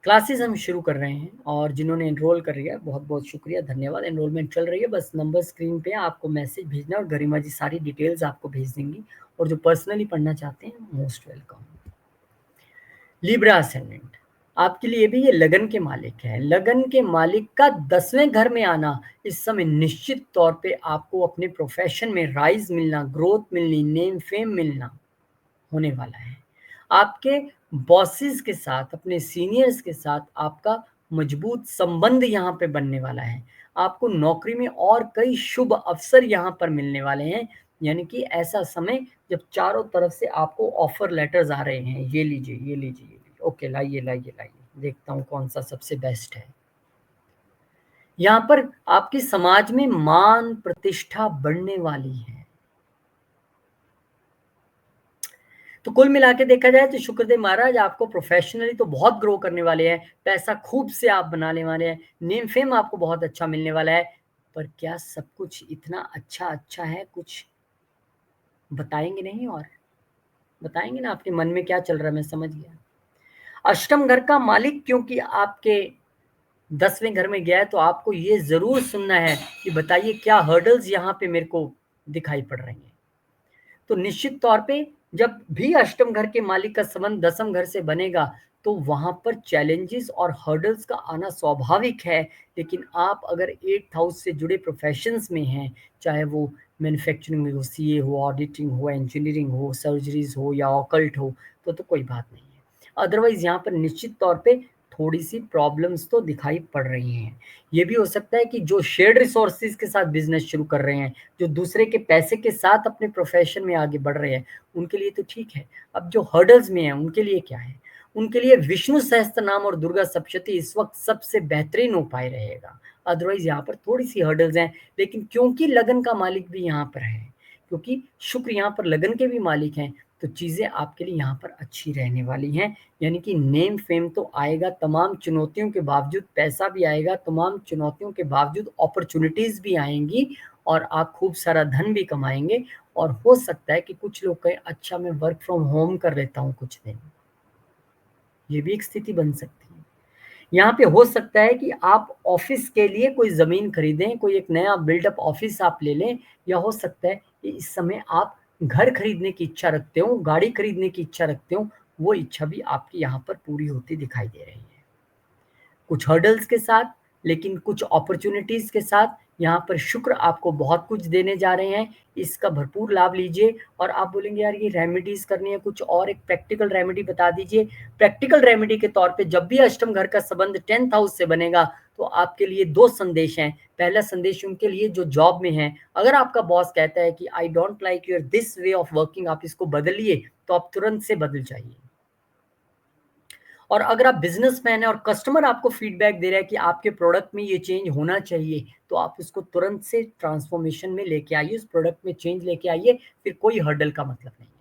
क्लासेस हम शुरू कर रहे हैं और जिन्होंने एनरोल कर लिया बहुत बहुत शुक्रिया, धन्यवाद। एनरोलमेंट चल रही है, बस नंबर स्क्रीन पे है, आपको मैसेज भेजना और गरिमा जी सारी डिटेल्स आपको भेज देंगी। और जो पर्सनली पढ़ना चाहते हैं मोस्ट वेलकम। लिब्रा असेंडेंट आपके लिए भी ये लगन के मालिक है। लगन के मालिक का 10वें घर में आना इस समय निश्चित तौर पे आपको अपने प्रोफेशन में राइज मिलना, ग्रोथ मिलनी, नेम फेम मिलना होने वाला है। आपके बॉसेस के साथ, अपने सीनियर्स के साथ आपका मजबूत संबंध यहाँ पे बनने वाला है। आपको नौकरी में और कई शुभ अवसर यहाँ पर मिलने वाले हैं। यानी कि ऐसा समय जब चारों तरफ से आपको ऑफर लेटर्स आ रहे हैं, ये लीजिए, ये लीजिए, ये लीजिए, ओके लाइए लाइए लाइए, देखता हूँ कौन सा सबसे बेस्ट है। यहाँ पर आपकी समाज में मान प्रतिष्ठा बढ़ने वाली है। तो कुल मिला के देखा जाए तो शुक्रदेव महाराज आपको प्रोफेशनली तो बहुत ग्रो करने वाले हैं, पैसा खूब से आप बनाने वाले हैं, नेम फेम आपको बहुत अच्छा मिलने वाला है। पर क्या सब कुछ इतना अच्छा है? कुछ बताएंगे नहीं? और बताएंगे ना आपके मन में क्या चल रहा है, मैं समझ गया। अष्टम घर का मालिक क्योंकि आपके 10वें घर में गया है, तो आपको ये जरूर सुनना है कि बताइए क्या हर्डल्स यहाँ पे मेरे को दिखाई पड़ रही हैं। तो निश्चित तौर पे जब भी अष्टम घर के मालिक का संबंध 10म घर से बनेगा तो वहां पर चैलेंजेस और हर्डल्स का आना स्वाभाविक है। लेकिन आप अगर 8th हाउस से जुड़े प्रोफेशंस में हैं, चाहे वो मैन्युफैक्चरिंग में हो, सीए हो, ऑडिटिंग हो, इंजीनियरिंग हो, सर्जरीज हो या ऑकल्ट हो, तो कोई बात नहीं है। अदरवाइज यहाँ पर निश्चित तौर पे थोड़ी सी प्रॉब्लम्स तो दिखाई पड़ रही हैं। ये भी हो सकता है कि जो शेयर्ड रिसोर्सेज के साथ बिजनेस शुरू कर रहे हैं, जो दूसरे के पैसे के साथ अपने प्रोफेशन में आगे बढ़ रहे हैं, उनके लिए तो ठीक है। अब जो हर्डल्स में है उनके लिए क्या है? उनके लिए विष्णु सहस्त्र नाम और दुर्गा सप्तशती इस वक्त सबसे बेहतरीन उपाय रहेगा। अदरवाइज यहाँ पर थोड़ी सी हर्डल्स हैं, लेकिन क्योंकि लगन का मालिक भी यहाँ पर है, क्योंकि शुक्र यहाँ पर लगन के भी मालिक हैं, तो चीज़ें आपके लिए यहाँ पर अच्छी रहने वाली हैं। यानी कि नेम फेम तो आएगा, तमाम चुनौतियों के बावजूद पैसा भी आएगा, तमाम चुनौतियों के बावजूद अपॉर्चुनिटीज़ भी आएंगी और आप खूब सारा धन भी कमाएंगे। और हो सकता है कि कुछ लोग कहें अच्छा मैं वर्क फ्रॉम होम कर लेता हूँ कुछ दिन, ये भी एक स्थिति बन सकती है। यहाँ पे हो सकता है कि आप ऑफिस के लिए कोई ज़मीन खरीदें, कोई एक नया बिल्डअप ऑफिस आप ले लें, या हो सकता है कि इस समय आप घर खरीदने की इच्छा रखते हो, गाड़ी खरीदने की इच्छा रखते हो, वो इच्छा भी आपकी यहाँ पर पूरी होती दिखाई दे रही है। कुछ हर्डल्स के साथ, लेकिन कुछ अपॉर्चुनिटीज के साथ यहाँ पर शुक्र आपको बहुत कुछ देने जा रहे हैं। इसका भरपूर लाभ लीजिए। और आप बोलेंगे यार ये रेमेडीज करनी है, कुछ और एक प्रैक्टिकल रेमेडी बता दीजिए। प्रैक्टिकल रेमेडी के तौर पे जब भी अष्टम घर का संबंध 10th हाउस से बनेगा तो आपके लिए 2 संदेश हैं। पहला संदेश उनके लिए जो जॉब में हैं, अगर आपका बॉस कहता है कि I don't like your this way of working, आप इसको बदलिए, तो आप तुरंत से बदल जाइए। और अगर आप बिजनेसमैन हैं और कस्टमर आपको फीडबैक दे रहा है कि आपके प्रोडक्ट में ये चेंज होना चाहिए, तो आप उसको तुरंत से ट्रांसफॉर्मेशन में लेके आइए, उस प्रोडक्ट में चेंज लेके आइए, फिर कोई हर्डल का मतलब नहीं है।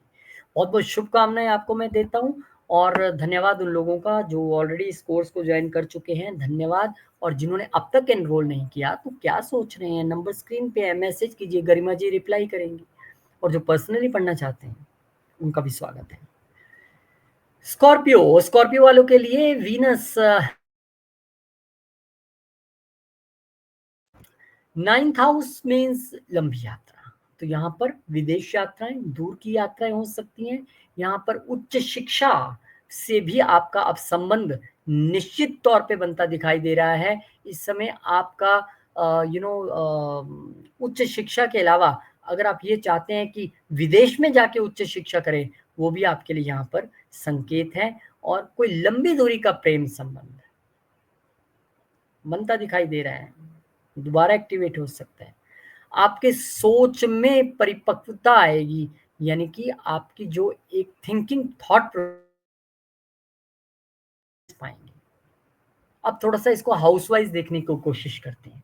बहुत बहुत शुभकामनाएं आपको मैं देता हूँ, और धन्यवाद उन लोगों का जो ऑलरेडी इस कोर्स को ज्वाइन कर चुके हैं, धन्यवाद। और जिन्होंने अब तक एनरोल नहीं किया तो क्या सोच रहे हैं, नंबर स्क्रीन पे है, मैसेज कीजिए, गरिमा जी रिप्लाई करेंगी। और जो पर्सनली पढ़ना चाहते हैं उनका भी स्वागत है। स्कॉर्पियो, स्कॉर्पियो वालों के लिए वीनस 9th हाउस मीन्स लंबी यात्रा। तो यहाँ पर विदेश यात्राएं, दूर की यात्राएं हो सकती हैं। यहाँ पर उच्च शिक्षा से भी आपका अब संबंध निश्चित तौर पे बनता दिखाई दे रहा है। इस समय आपका उच्च शिक्षा के अलावा अगर आप ये चाहते हैं कि विदेश में जाके उच्च शिक्षा करें, वो भी आपके लिए यहाँ पर संकेत है। और कोई लंबी दूरी का प्रेम संबंध बनता दिखाई दे रहा है, दोबारा एक्टिवेट हो सकता है। आपके सोच में परिपक्वता आएगी, यानी कि आपकी जो एक थिंकिंग थॉट पाएंगे। अब थोड़ा सा इसको हाउस वाइज देखने की कोशिश करते हैं,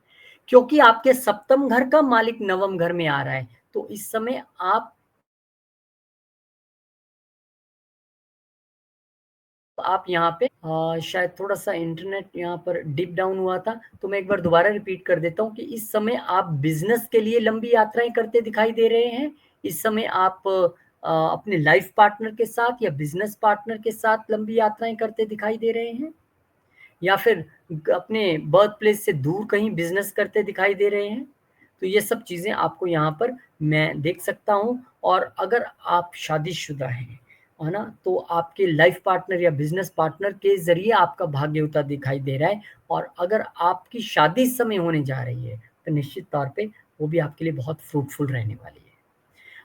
क्योंकि आपके सप्तम घर का मालिक नवम घर में आ रहा है। तो इस समय आप यहाँ पे शायद थोड़ा सा इंटरनेट यहाँ पर डिप डाउन हुआ था, तो मैं एक बार दोबारा रिपीट कर देता हूँ कि इस समय आप बिजनेस के लिए लंबी यात्राएं करते दिखाई दे रहे हैं। इस समय आप अपने लाइफ पार्टनर के साथ या बिजनेस पार्टनर के साथ लंबी यात्राएं करते दिखाई दे रहे हैं, या फिर अपने बर्थ प्लेस से दूर कहीं बिजनेस करते दिखाई दे रहे हैं। तो ये सब चीज़ें आपको यहाँ पर मैं देख सकता हूँ। और अगर आप शादीशुदा हैं, है ना, तो आपके लाइफ पार्टनर या बिजनेस पार्टनर के ज़रिए आपका भाग्य होता दिखाई दे रहा है। और अगर आपकी शादी इस समय होने जा रही है, तो निश्चित तौर पे वो भी आपके लिए बहुत फ्रूटफुल रहने वाली है।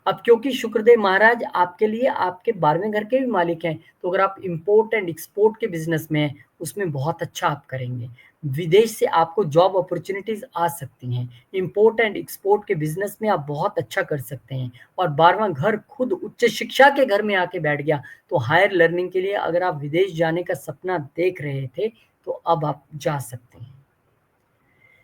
अब क्योंकि शुक्रदेव महाराज आपके लिए आपके 12वें घर के भी मालिक हैं, तो अगर आप इंपोर्ट एंड एक्सपोर्ट के बिजनेस में हैं, उसमें बहुत अच्छा आप करेंगे। विदेश से आपको जॉब अपॉर्चुनिटीज आ सकती हैं। इंपोर्ट एंड एक्सपोर्ट के बिजनेस में आप बहुत अच्छा कर सकते हैं। और 12वां घर खुद उच्च शिक्षा के घर में आके बैठ गया, तो हायर लर्निंग के लिए अगर आप विदेश जाने का सपना देख रहे थे, तो अब आप जा सकते हैं।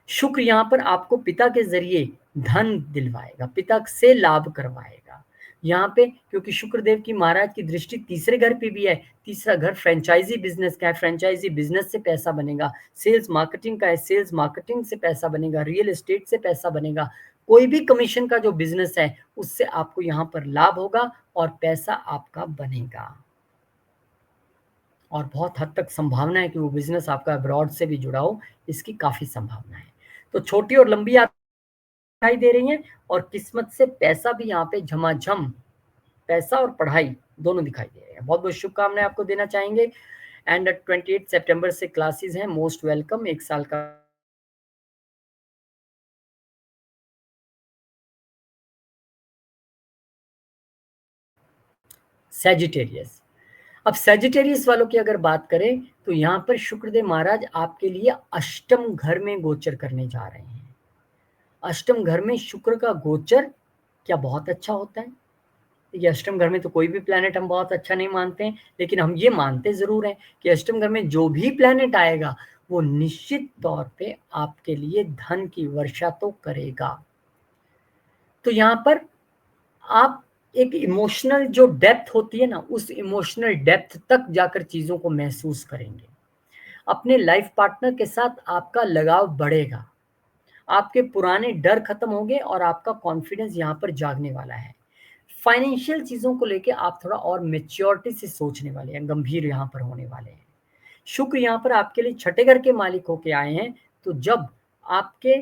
शुक्र यहाँ पर आपको पिता के जरिए धन दिलवाएगा, पिता से लाभ करवाएगा। यहाँ पे क्योंकि शुक्रदेव की महाराज की दृष्टि तीसरे घर पे भी है। तीसरा घर फ्रेंचाइजी बिजनेस का है, फ्रेंचाइजी बिजनेस से पैसा बनेगा। सेल्स मार्केटिंग का है, सेल्स मार्केटिंग से पैसा बनेगा। रियल एस्टेट से पैसा बनेगा। कोई भी कमीशन का जो बिजनेस है, उससे आपको यहाँ पर लाभ होगा और पैसा आपका बनेगा। और बहुत हद तक संभावना है कि वो बिजनेस आपका अब्रॉड से भी जुड़ा हो, इसकी काफी संभावना है। तो छोटी और लंबी दिखाई दे रही हैं, और किस्मत से पैसा भी यहाँ पे झमाझम, पैसा और पढ़ाई दोनों दिखाई दे रहे हैं। बहुत बहुत शुभकामनाएं आपको देना चाहेंगे। एंड 28 सितंबर से क्लासेस हैं, मोस्ट वेलकम। 1 साल का सैजिटेरियस। अब सैजिटेरियस वालों की अगर बात करें, तो यहाँ पर शुक्रदेव महाराज आपके लिए अष्टम घर में गोचर करने जा रहे हैं। अष्टम घर में शुक्र का गोचर क्या बहुत अच्छा होता है। ये अष्टम घर में तो कोई भी प्लैनेट हम बहुत अच्छा नहीं मानते हैं, लेकिन हम ये मानते ज़रूर हैं कि अष्टम घर में जो भी प्लैनेट आएगा, वो निश्चित तौर पे आपके लिए धन की वर्षा तो करेगा। तो यहाँ पर आप एक इमोशनल जो डेप्थ होती है ना, उस इमोशनल डेप्थ तक जाकर चीज़ों को महसूस करेंगे। अपने लाइफ पार्टनर के साथ आपका लगाव बढ़ेगा। आपके पुराने डर खत्म होंगे और आपका कॉन्फिडेंस यहाँ पर जागने वाला है। फाइनेंशियल चीज़ों को लेके आप थोड़ा और मैच्योरिटी से सोचने वाले हैं, गंभीर यहाँ पर होने वाले हैं। शुक्र यहाँ पर आपके लिए छठे घर के मालिक होके आए हैं, तो जब आपके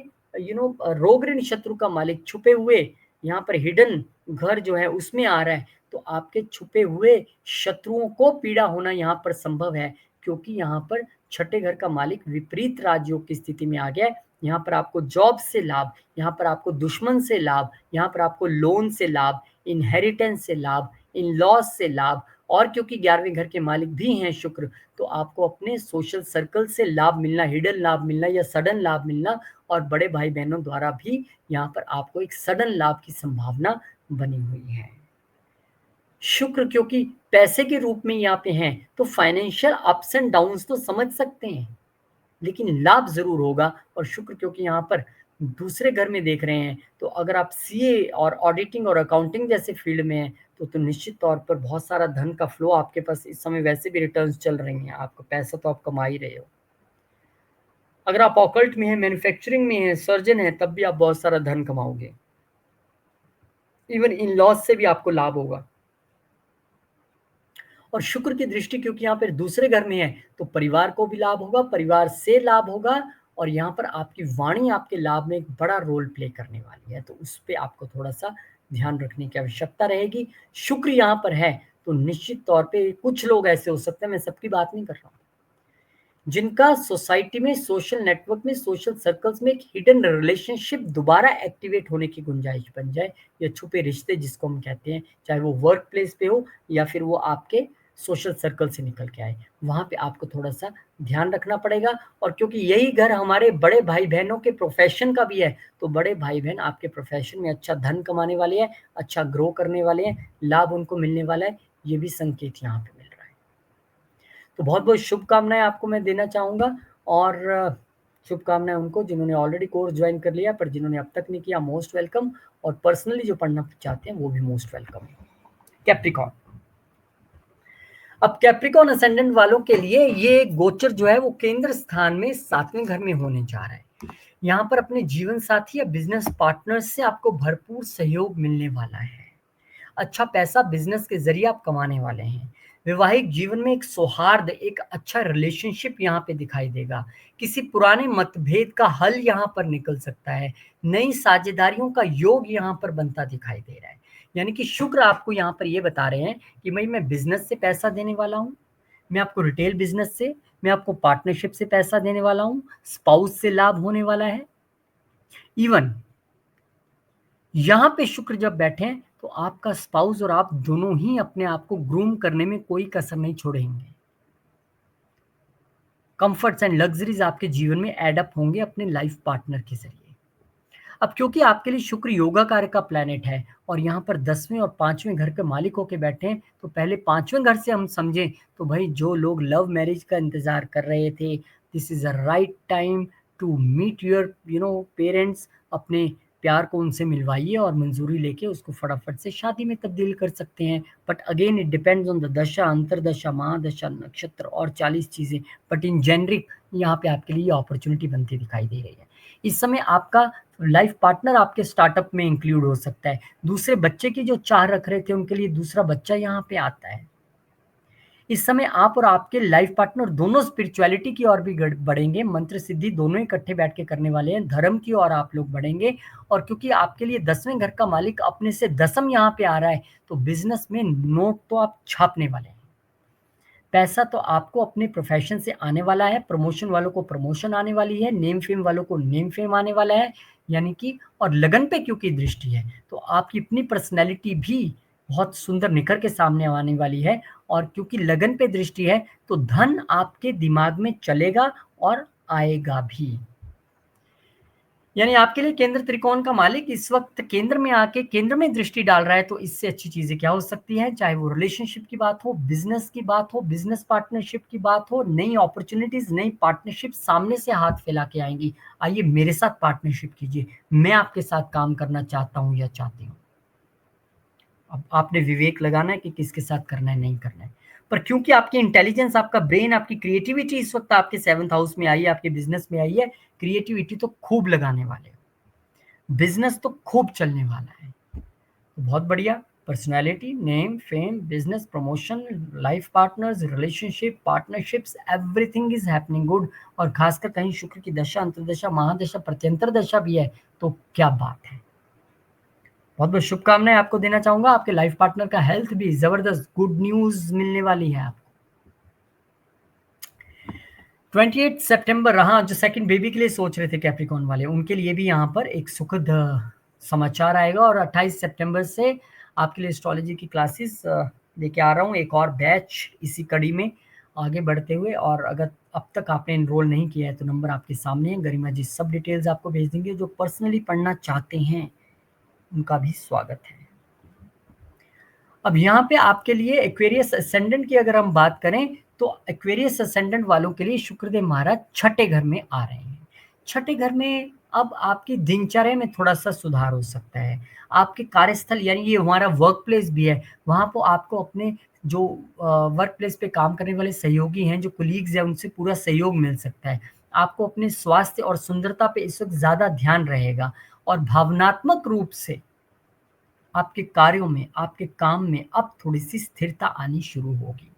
रोग ऋण शत्रु का मालिक छुपे हुए यहाँ पर हिडन घर जो है उसमें आ रहा है, तो आपके छुपे हुए शत्रुओं को पीड़ा होना यहाँ पर संभव है, क्योंकि यहाँ पर छठे घर का मालिक विपरीत राजयोग की स्थिति में आ गया है। यहाँ पर आपको जॉब से लाभ, यहाँ पर आपको दुश्मन से लाभ, यहाँ पर आपको लोन से लाभ, इनहेरिटेंस से लाभ, इन लॉस से लाभ, और क्योंकि 11वें घर के मालिक भी हैं शुक्र, तो आपको अपने सोशल सर्कल से लाभ मिलना, हिडन लाभ मिलना या सडन लाभ मिलना, और बड़े भाई बहनों द्वारा भी यहाँ पर आपको एक सडन लाभ की संभावना बनी हुई है। शुक्र क्योंकि पैसे के रूप में यहाँ पे हैं, तो फाइनेंशियल अप्स एंड डाउन्स तो समझ सकते हैं, लेकिन लाभ जरूर होगा। और शुक्र क्योंकि यहाँ पर दूसरे घर में देख रहे हैं, तो अगर आप सीए और ऑडिटिंग और अकाउंटिंग जैसे फील्ड में हैं, तो निश्चित तौर पर बहुत सारा धन का फ्लो आपके पास इस समय वैसे भी रिटर्न्स चल रही हैं, आपका पैसा तो आप कमा ही रहे हो। अगर आप ऑकल्ट में हैं, मैन्युफैक्चरिंग में हैं, सर्जन हैं, तब भी आप बहुत सारा धन कमाओगे। इवन इन लॉस से भी आपको लाभ होगा। और शुक्र की दृष्टि क्योंकि यहाँ पर दूसरे घर में है, तो परिवार को भी लाभ होगा, परिवार से लाभ होगा, और यहाँ पर आपकी वाणी आपके लाभ में एक बड़ा रोल प्ले करने वाली है, तो उस पर आपको थोड़ा सा ध्यान रखने की आवश्यकता रहेगी। शुक्र यहाँ पर है, तो निश्चित तौर पे कुछ लोग ऐसे हो सकते हैं, मैं सबकी बात नहीं कर रहा हूँ, जिनका सोसाइटी में, सोशल नेटवर्क में, सोशल सर्कल्स में एक हिडन रिलेशनशिप दोबारा एक्टिवेट होने की गुंजाइश बन जाए, या छुपे रिश्ते जिसको हम कहते हैं, चाहे वो वर्क प्लेस पे हो या फिर वो आपके सोशल सर्कल से निकल के आए, वहां पे आपको थोड़ा सा ध्यान रखना पड़ेगा। और क्योंकि यही घर हमारे बड़े भाई बहनों के प्रोफेशन का भी है, तो बड़े भाई बहन आपके प्रोफेशन में अच्छा धन कमाने वाले हैं, अच्छा ग्रो करने वाले हैं, लाभ उनको मिलने वाला है, ये भी संकेत यहाँ पे मिल रहा है। तो बहुत बहुत शुभकामनाएं आपको मैं देना चाहूँगा, और शुभकामनाएं उनको जिन्होंने ऑलरेडी कोर्स ज्वाइन कर लिया, पर जिन्होंने अब तक नहीं किया, मोस्ट वेलकम, और पर्सनली जो पढ़ना चाहते हैं वो भी मोस्ट वेलकम। कैप्रिकॉन, अब कैप्रिकॉन असेंडेंट वालों के लिए ये गोचर जो है वो केंद्र स्थान में 7वें घर में होने जा रहा है। यहाँ पर अपने जीवन साथी या बिजनेस पार्टनर से आपको भरपूर सहयोग मिलने वाला है। अच्छा पैसा बिजनेस के जरिए आप कमाने वाले हैं। वैवाहिक जीवन में एक सौहार्द, एक अच्छा रिलेशनशिप यहाँ पे दिखाई देगा। किसी पुराने मतभेद का हल यहाँ पर निकल सकता है। नई साझेदारियों का योग यहाँ पर बनता दिखाई दे रहा है। यानी कि शुक्र आपको यहाँ पर ये बता रहे हैं कि भाई मैं बिजनेस से पैसा देने वाला हूँ, मैं आपको रिटेल बिजनेस से, मैं आपको पार्टनरशिप से पैसा देने वाला हूँ, स्पाउस से लाभ होने वाला है। इवन यहाँ पे शुक्र जब बैठे, तो आपका स्पाउस और आप दोनों ही अपने आप को ग्रूम करने में कोई कसर नहीं छोड़ेंगे। कंफर्ट्स एंड लग्जरीज आपके जीवन में एड अप होंगे अपने लाइफ पार्टनर के जरिए। अब क्योंकि आपके लिए शुक्र योगा कार्य का प्लैनेट है, और यहाँ पर 10वें और 5वें घर के मालिक होके बैठे हैं, तो पहले 5वें घर से हम समझें, तो भाई जो लोग लव मैरिज का इंतजार कर रहे थे, this is a right time to meet your parents. अपने प्यार को उनसे मिलवाइए और मंजूरी लेके उसको फटाफट से शादी में तब्दील कर सकते हैं। But again it depends on the दशा, अंतरदशा, महादशा, नक्षत्र और 40 चीजें। बट इन जेनरिक यहाँ पे आपके लिए अपॉर्चुनिटी बनती दिखाई दे रही है। इस समय आपका लाइफ पार्टनर आपके स्टार्टअप में इंक्लूड हो सकता है। दूसरे बच्चे की जो चाह रख रहे थे, उनके लिए दूसरा बच्चा यहाँ पे आता है। इस समय आप और आपके लाइफ पार्टनर दोनों स्पिरिचुअलिटी की ओर भी बढ़ेंगे, मंत्र सिद्धि दोनों इकट्ठे बैठ के करने वाले हैं, धर्म की ओर आप लोग बढ़ेंगे। और क्योंकि आपके लिए 10वें घर का मालिक अपने से दसम यहाँ पे आ रहा है, तो बिजनेस में नोट तो आप छापने वाले हैं। पैसा तो आपको अपने प्रोफेशन से आने वाला है, प्रमोशन वालों को प्रमोशन आने वाली है, नेम फेम वालों को नेम फेम आने वाला है। यानी कि और लगन पे क्योंकि दृष्टि है, तो आपकी अपनी पर्सनैलिटी भी बहुत सुंदर निखर के सामने आने वाली है। और क्योंकि लगन पे दृष्टि है, तो धन आपके दिमाग में चलेगा और आएगा भी। यानी आपके लिए केंद्र त्रिकोण का मालिक इस वक्त केंद्र में आके केंद्र में दृष्टि डाल रहा है, तो इससे अच्छी चीजें क्या हो सकती है, चाहे वो रिलेशनशिप की बात हो, बिजनेस की बात हो, बिजनेस पार्टनरशिप की बात हो, नई अपॉर्चुनिटीज, नई पार्टनरशिप सामने से हाथ फैला के आएंगी। आइए मेरे साथ पार्टनरशिप कीजिए, मैं आपके साथ काम करना चाहता हूँ या चाहती हूँ। अब आपने विवेक लगाना है कि किसके साथ करना है, नहीं करना है। पर क्योंकि आपकी इंटेलिजेंस, आपका ब्रेन, आपकी क्रिएटिविटी इस वक्त आपके 7th हाउस में आई है, आपके बिजनेस में आई है, क्रिएटिविटी तो खूब लगाने वाले हो, बिजनेस तो खूब चलने वाला है। तो बहुत बढ़िया, personality, name, fame, business, promotion, life partners, relationship, partnerships, everything is happening good. और खासकर कहीं शुक्र की दशा, अंतरदशा, महादशा, प्रत्यंतर दशा भी है, तो क्या बात है। बहुत बहुत शुभकामनाएं आपको देना चाहूंगा। आपके लाइफ पार्टनर का हेल्थ भी जबरदस्त, गुड न्यूज मिलने वाली है आपको। 28 सितंबर रहा, जो सेकंड बेबी के लिए सोच रहे थे कैप्रिकॉन वाले, उनके लिए भी यहाँ पर एक सुखद समाचार आएगा। और 28 सितंबर से आपके लिए एस्ट्रोलॉजी की क्लासेस लेके आ रहा हूँ एक और बैच इसी कड़ी में आगे बढ़ते हुए। और अगर अब तक आपने एनरोल नहीं किया है तो नंबर आपके सामने है, गरिमा जी सब डिटेल्स आपको भेज देंगे। जो पर्सनली पढ़ना चाहते हैं उनका भी स्वागत है। अब यहाँ पे आपके लिए एक्वेरियस असेंडेंट की अगर हम बात करें तो एक्वेरियस असेंडेंट वालों के लिए शुक्रदेव महाराज छठे घर में आ रहे हैं। छठे घर में अब आपकी दिनचर्या में थोड़ा सा सुधार हो सकता है। आपके कार्यस्थल यानी ये हमारा वर्क प्लेस भी है, वहाँ पर आपको अपने जो वर्क प्लेस पे काम करने वाले सहयोगी हैं, जो कुलीग्स हैं, उनसे पूरा सहयोग मिल सकता है। आपको अपने स्वास्थ्य और सुंदरता पे इस वक्त ज़्यादा ध्यान रहेगा और भावनात्मक रूप से आपके कार्यों में, आपके काम में अब थोड़ी-सी स्थिरता आनी शुरू होगी।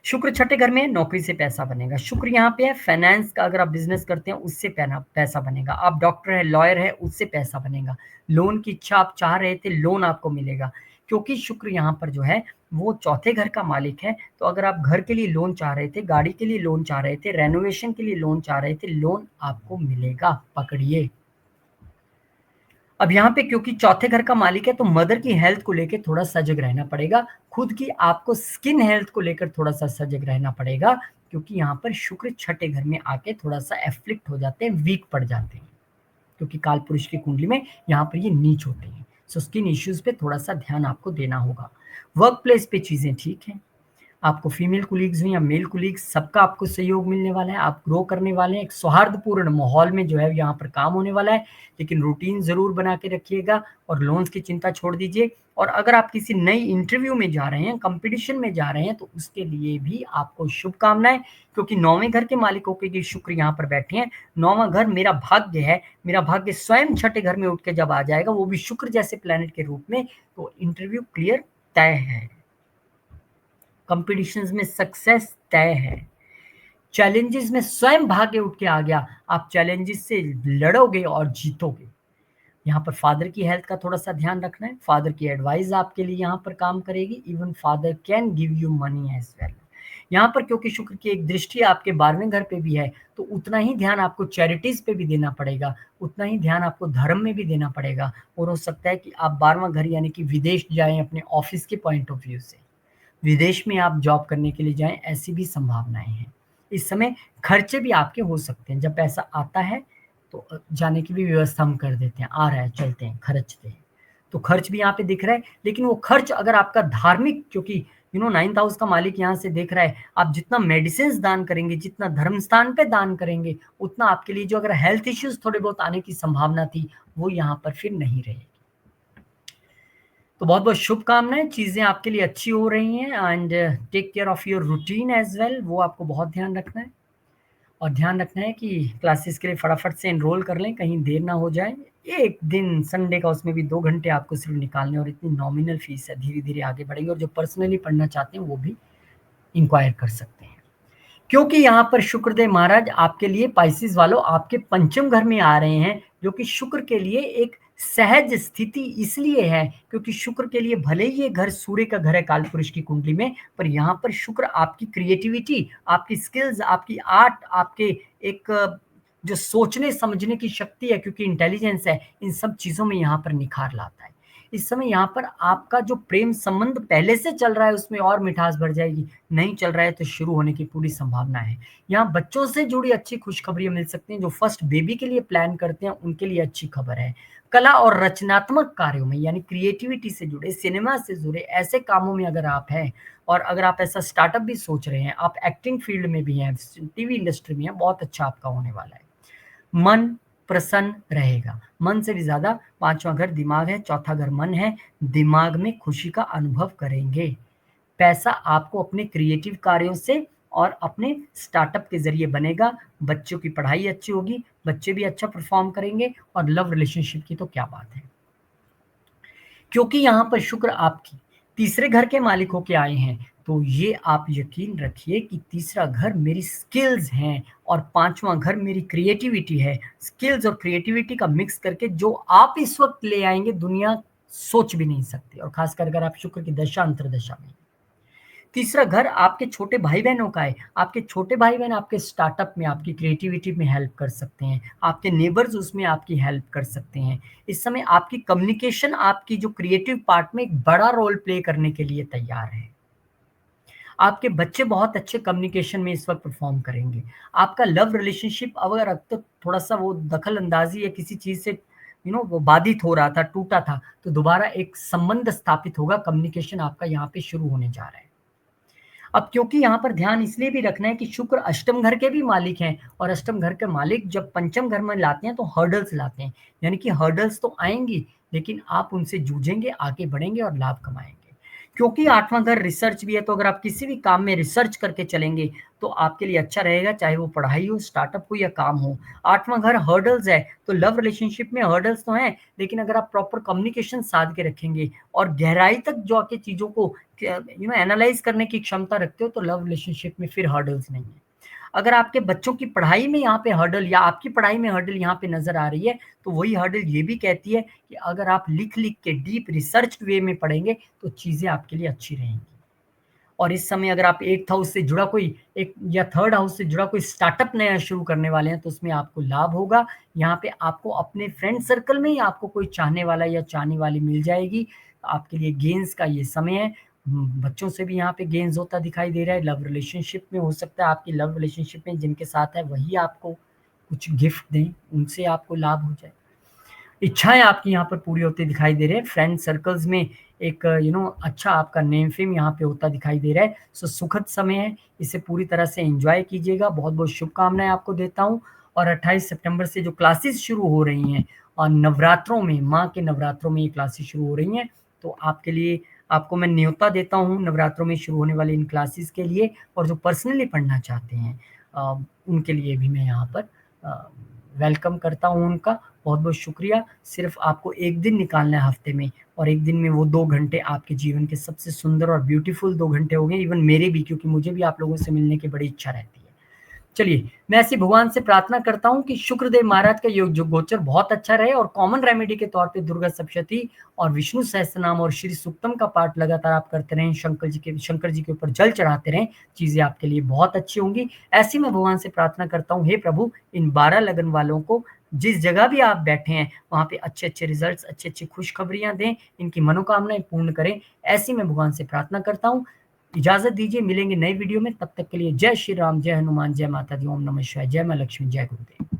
शुक्र छठे घर में, नौकरी से पैसा बनेगा। शुक्र यहाँ पे है, फाइनेंस का अगर आप बिज़नेस करते हैं उससे पैसा बनेगा। आप डॉक्टर हैं, लॉयर हैं, उससे पैसा बनेगा। लोन की इच्छा आप चाह रहे थे, लोन आपको मिलेगा। क्योंकि शुक्र यहाँ पर जो है वो चौथे घर का मालिक है, तो अगर आप घर के लिए लोन चाह रहे थे, गाड़ी के लिए लोन चाह रहे थे, रेनोवेशन के लिए लोन चाह रहे थे, लोन आपको मिलेगा, पकड़िए। अब यहाँ पे क्योंकि चौथे घर का मालिक है तो मदर की हेल्थ को लेकर थोड़ा सजग रहना पड़ेगा। खुद की आपको स्किन हेल्थ को लेकर थोड़ा सा सजग रहना पड़ेगा, क्योंकि यहाँ पर शुक्र छठे घर में आके थोड़ा सा एफ्लिक्ट हो जाते हैं, वीक पड़ जाते हैं, क्योंकि काल पुरुष की कुंडली में यहाँ पर ये नीच होते हैं। सो स्किन इश्यूज पे थोड़ा सा ध्यान आपको देना होगा। वर्क प्लेस पे चीजें ठीक हैं। आपको फीमेल कुलीग्स हो या मेल कुलीग्स, सबका आपको सहयोग मिलने वाला है। आप ग्रो करने वाले हैं, एक सौहार्दपूर्ण माहौल में जो है यहाँ पर काम होने वाला है। लेकिन रूटीन ज़रूर बना के रखिएगा और लोन्स की चिंता छोड़ दीजिए। और अगर आप किसी नई इंटरव्यू में जा रहे हैं, कंपटीशन में जा रहे हैं, तो उसके लिए भी आपको शुभकामनाएं, क्योंकि 9वें घर के मालिक होकर के शुक्र यहाँ पर बैठे हैं। 9वां घर मेरा भाग्य है, मेरा भाग्य स्वयं छठे घर में उठ के जब आ जाएगा, वो भी शुक्र जैसे प्लैनेट के रूप में, तो इंटरव्यू क्लियर तय है, कंपटीशंस में सक्सेस तय है। चैलेंजेस में स्वयं भाग्य उठ के आ गया, आप चैलेंजेस से लड़ोगे और जीतोगे। यहाँ पर फादर की हेल्थ का थोड़ा सा ध्यान रखना है। फादर की एडवाइस आपके लिए यहाँ पर काम करेगी। Even father can give you money as well. यहाँ पर क्योंकि शुक्र की एक दृष्टि आपके 12वें घर पे भी है, तो उतना ही ध्यान आपको चैरिटीज पे भी देना पड़ेगा, उतना ही ध्यान आपको धर्म में भी देना पड़ेगा। और हो सकता है कि आप 12वां घर यानी कि विदेश जाएं अपने ऑफिस के पॉइंट ऑफ व्यू से, विदेश में आप जॉब करने के लिए जाएं, ऐसी भी संभावनाएं हैं। इस समय खर्चे भी आपके हो सकते हैं। जब पैसा आता है तो जाने की भी व्यवस्था हम कर देते हैं, आ रहा है चलते हैं, खर्चते हैं। तो खर्च भी यहाँ पे दिख रहा है, लेकिन वो खर्च अगर आपका धार्मिक, क्योंकि 9th हाउस का मालिक यहाँ से देख रहा है, आप जितना मेडिसिन दान करेंगे, जितना धर्म स्थान पे दान करेंगे, उतना आपके लिए जो अगर हेल्थ इश्यूज थोड़े बहुत आने की संभावना थी, वो यहाँ पर फिर नहीं रहेगी। तो बहुत बहुत शुभकामनाएं, चीज़ें आपके लिए अच्छी हो रही हैं। And take care of your routine as well, वो आपको बहुत ध्यान रखना है। और ध्यान रखना है कि क्लासेस के लिए फटाफट से एनरोल कर लें, कहीं देर ना हो जाए। एक दिन संडे का, उसमें भी 2 घंटे आपको सिर्फ निकालने, और इतनी नॉमिनल फीस है, धीरे धीरे आगे बढ़ेंगे। और जो पर्सनली पढ़ना चाहते हैं वो भी इंक्वायर कर सकते हैं, क्योंकि यहाँ पर शुक्रदेव महाराज आपके लिए, पाइसिस वालों, आपके पंचम घर में आ रहे हैं, जो कि शुक्र के लिए एक सहज स्थिति इसलिए है क्योंकि शुक्र के लिए भले ही ये घर सूर्य का घर है काल पुरुष की कुंडली में, पर यहाँ पर शुक्र आपकी क्रिएटिविटी, आपकी स्किल्स, आपकी आर्ट, आपके एक जो सोचने समझने की शक्ति है, क्योंकि इंटेलिजेंस है, इन सब चीजों में यहाँ पर निखार लाता है। इस समय यहाँ पर आपका जो प्रेम संबंध पहले से चल रहा है उसमें और मिठास बढ़ जाएगी, नहीं चल रहा है तो शुरू होने की पूरी संभावना है। यहाँ बच्चों से जुड़ी अच्छी खुशखबरियां मिल सकती हैं। जो फर्स्ट बेबी के लिए प्लान करते हैं उनके लिए अच्छी खबर है। कला और रचनात्मक कार्यों में यानी क्रिएटिविटी से जुड़े, सिनेमा से जुड़े ऐसे कामों में अगर आप हैं, और अगर आप ऐसा स्टार्टअप भी सोच रहे हैं, आप एक्टिंग फील्ड में भी हैं, टीवी इंडस्ट्री में हैं, बहुत अच्छा आपका होने वाला है। मन प्रसन्न रहेगा। मन से भी ज्यादा 5वां घर दिमाग है, चौथा घर मन है, दिमाग में खुशी का अनुभव करेंगे। पैसा आपको अपने क्रिएटिव कार्यों से और अपने स्टार्टअप के जरिए बनेगा। बच्चों की पढ़ाई अच्छी होगी, बच्चे भी अच्छा परफॉर्म करेंगे। और लव रिलेशनशिप की तो क्या बात है, क्योंकि यहाँ पर शुक्र आपकी तीसरे घर के मालिक होके आए हैं, तो ये आप यकीन रखिए कि तीसरा घर मेरी स्किल्स हैं और 5वां घर मेरी क्रिएटिविटी है। स्किल्स और क्रिएटिविटी का मिक्स करके जो आप इस वक्त ले आएंगे, दुनिया सोच भी नहीं सकती, और खासकर अगर आप शुक्र की दशा अंतरदशा में। तीसरा घर आपके छोटे भाई बहनों का है। आपके छोटे भाई बहन आपके स्टार्टअप में, आपकी क्रिएटिविटी में हेल्प कर सकते हैं, आपके नेबर्स उसमें आपकी हेल्प कर सकते हैं। इस समय आपकी कम्युनिकेशन, आपकी जो क्रिएटिव पार्ट में एक बड़ा रोल प्ले करने के लिए तैयार है। आपके बच्चे बहुत अच्छे कम्युनिकेशन में इस वक्त परफॉर्म करेंगे। आपका लव रिलेशनशिप अगर अब तक थोड़ा सा वो दखल अंदाजी या किसी चीज से वो बाधित हो रहा था, टूटा था, तो दोबारा एक संबंध स्थापित होगा। कम्युनिकेशन आपका यहाँ पे शुरू होने जा रहा है। अब क्योंकि यहाँ पर ध्यान इसलिए भी रखना है कि शुक्र अष्टम घर के भी मालिक हैं, और अष्टम घर के मालिक जब पंचम घर में लाते हैं तो हर्डल्स लाते हैं, यानी कि हर्डल्स तो आएंगी, लेकिन आप उनसे जूझेंगे, आगे बढ़ेंगे और लाभ कमाएंगे। क्योंकि आठवां घर रिसर्च भी है, तो अगर आप किसी भी काम में रिसर्च करके चलेंगे तो आपके लिए अच्छा रहेगा, चाहे वो पढ़ाई हो, स्टार्टअप हो या काम हो। आठवां घर हर्डल्स है, तो लव रिलेशनशिप में हर्डल्स तो हैं, लेकिन अगर आप प्रॉपर कम्युनिकेशन साध के रखेंगे और गहराई तक जो आके चीजों को एनालाइज करने की क्षमता रखते हो, तो लव रिलेशनशिप में फिर हर्डल्स नहीं है। अगर आपके बच्चों की पढ़ाई में यहाँ पे हर्डल या आपकी पढ़ाई में हर्डल यहाँ पे नजर आ रही है, तो वही हर्डल ये भी कहती है कि अगर आप लिख लिख के डीप रिसर्च वे में पढ़ेंगे तो चीजें आपके लिए अच्छी रहेंगी। और इस समय अगर आप 8th हाउस से जुड़ा कोई एक या 3rd हाउस से जुड़ा कोई स्टार्टअप नया शुरू करने वाले हैं, तो उसमें आपको लाभ होगा। यहाँ पे आपको अपने फ्रेंड सर्कल में ही आपको कोई चाहने वाला या चाहने वाली मिल जाएगी। आपके लिए गेन्स का ये समय है। बच्चों से भी यहाँ पे गेन्स होता दिखाई दे रहा है। लव रिलेशनशिप में हो सकता है आपकी लव रिलेशनशिप में जिनके साथ है वही आपको कुछ गिफ्ट दें, उनसे आपको लाभ हो जाए। इच्छाएं आपकी यहाँ पर पूरी होती दिखाई दे रहे हैं। फ्रेंड सर्कल्स में एक अच्छा आपका नेम फेम यहाँ पे होता दिखाई दे रहा है। सो सुखद समय है, इसे पूरी तरह से एंजॉय कीजिएगा। बहुत बहुत शुभकामनाएं आपको देता हूँ। और 28 सितंबर से जो क्लासेस शुरू हो रही हैं, और नवरात्रों में, माँ के नवरात्रों में ये क्लासेस शुरू हो रही हैं, तो आपके लिए आपको मैं न्योता देता हूँ नवरात्रों में शुरू होने वाली इन क्लासेस के लिए। और जो पर्सनली पढ़ना चाहते हैं उनके लिए भी मैं यहाँ पर वेलकम करता हूँ उनका। बहुत बहुत शुक्रिया। सिर्फ आपको एक दिन निकालना है हफ्ते में, और एक दिन में वो 2 घंटे आपके जीवन के सबसे सुंदर और ब्यूटीफुल 2 घंटे होंगे, इवन मेरे भी, क्योंकि मुझे भी आप लोगों से मिलने की बड़ी इच्छा रहती है। चलिए, मैं ऐसी भगवान से प्रार्थना करता हूँ कि शुक्रदेव महाराज का योग जो गोचर बहुत अच्छा रहे, और कॉमन रेमेडी के तौर पे दुर्गा सप्तशती और विष्णु सहस्त्रनाम और श्री सूक्तम का पाठ लगातार आप करते रहें, शंकर जी के ऊपर जल चढ़ाते रहें, चीजें आपके लिए बहुत अच्छी होंगी। ऐसी मैं भगवान से प्रार्थना करता हूँ, हे प्रभु, इन 12 लगन वालों को जिस जगह भी आप बैठे हैं वहां पे अच्छे अच्छे रिजल्ट्स, अच्छी अच्छी खुशखबरियां दें, इनकी मनोकामनाएं पूर्ण करें। ऐसी मैं भगवान से प्रार्थना करता हूँ। इजाजत दीजिए, मिलेंगे नई वीडियो में। तब तक के लिए जय श्री राम, जय हनुमान, जय माता दी, ओम नमः शिवाय, जय मां लक्ष्मी, जय गुरुदेव।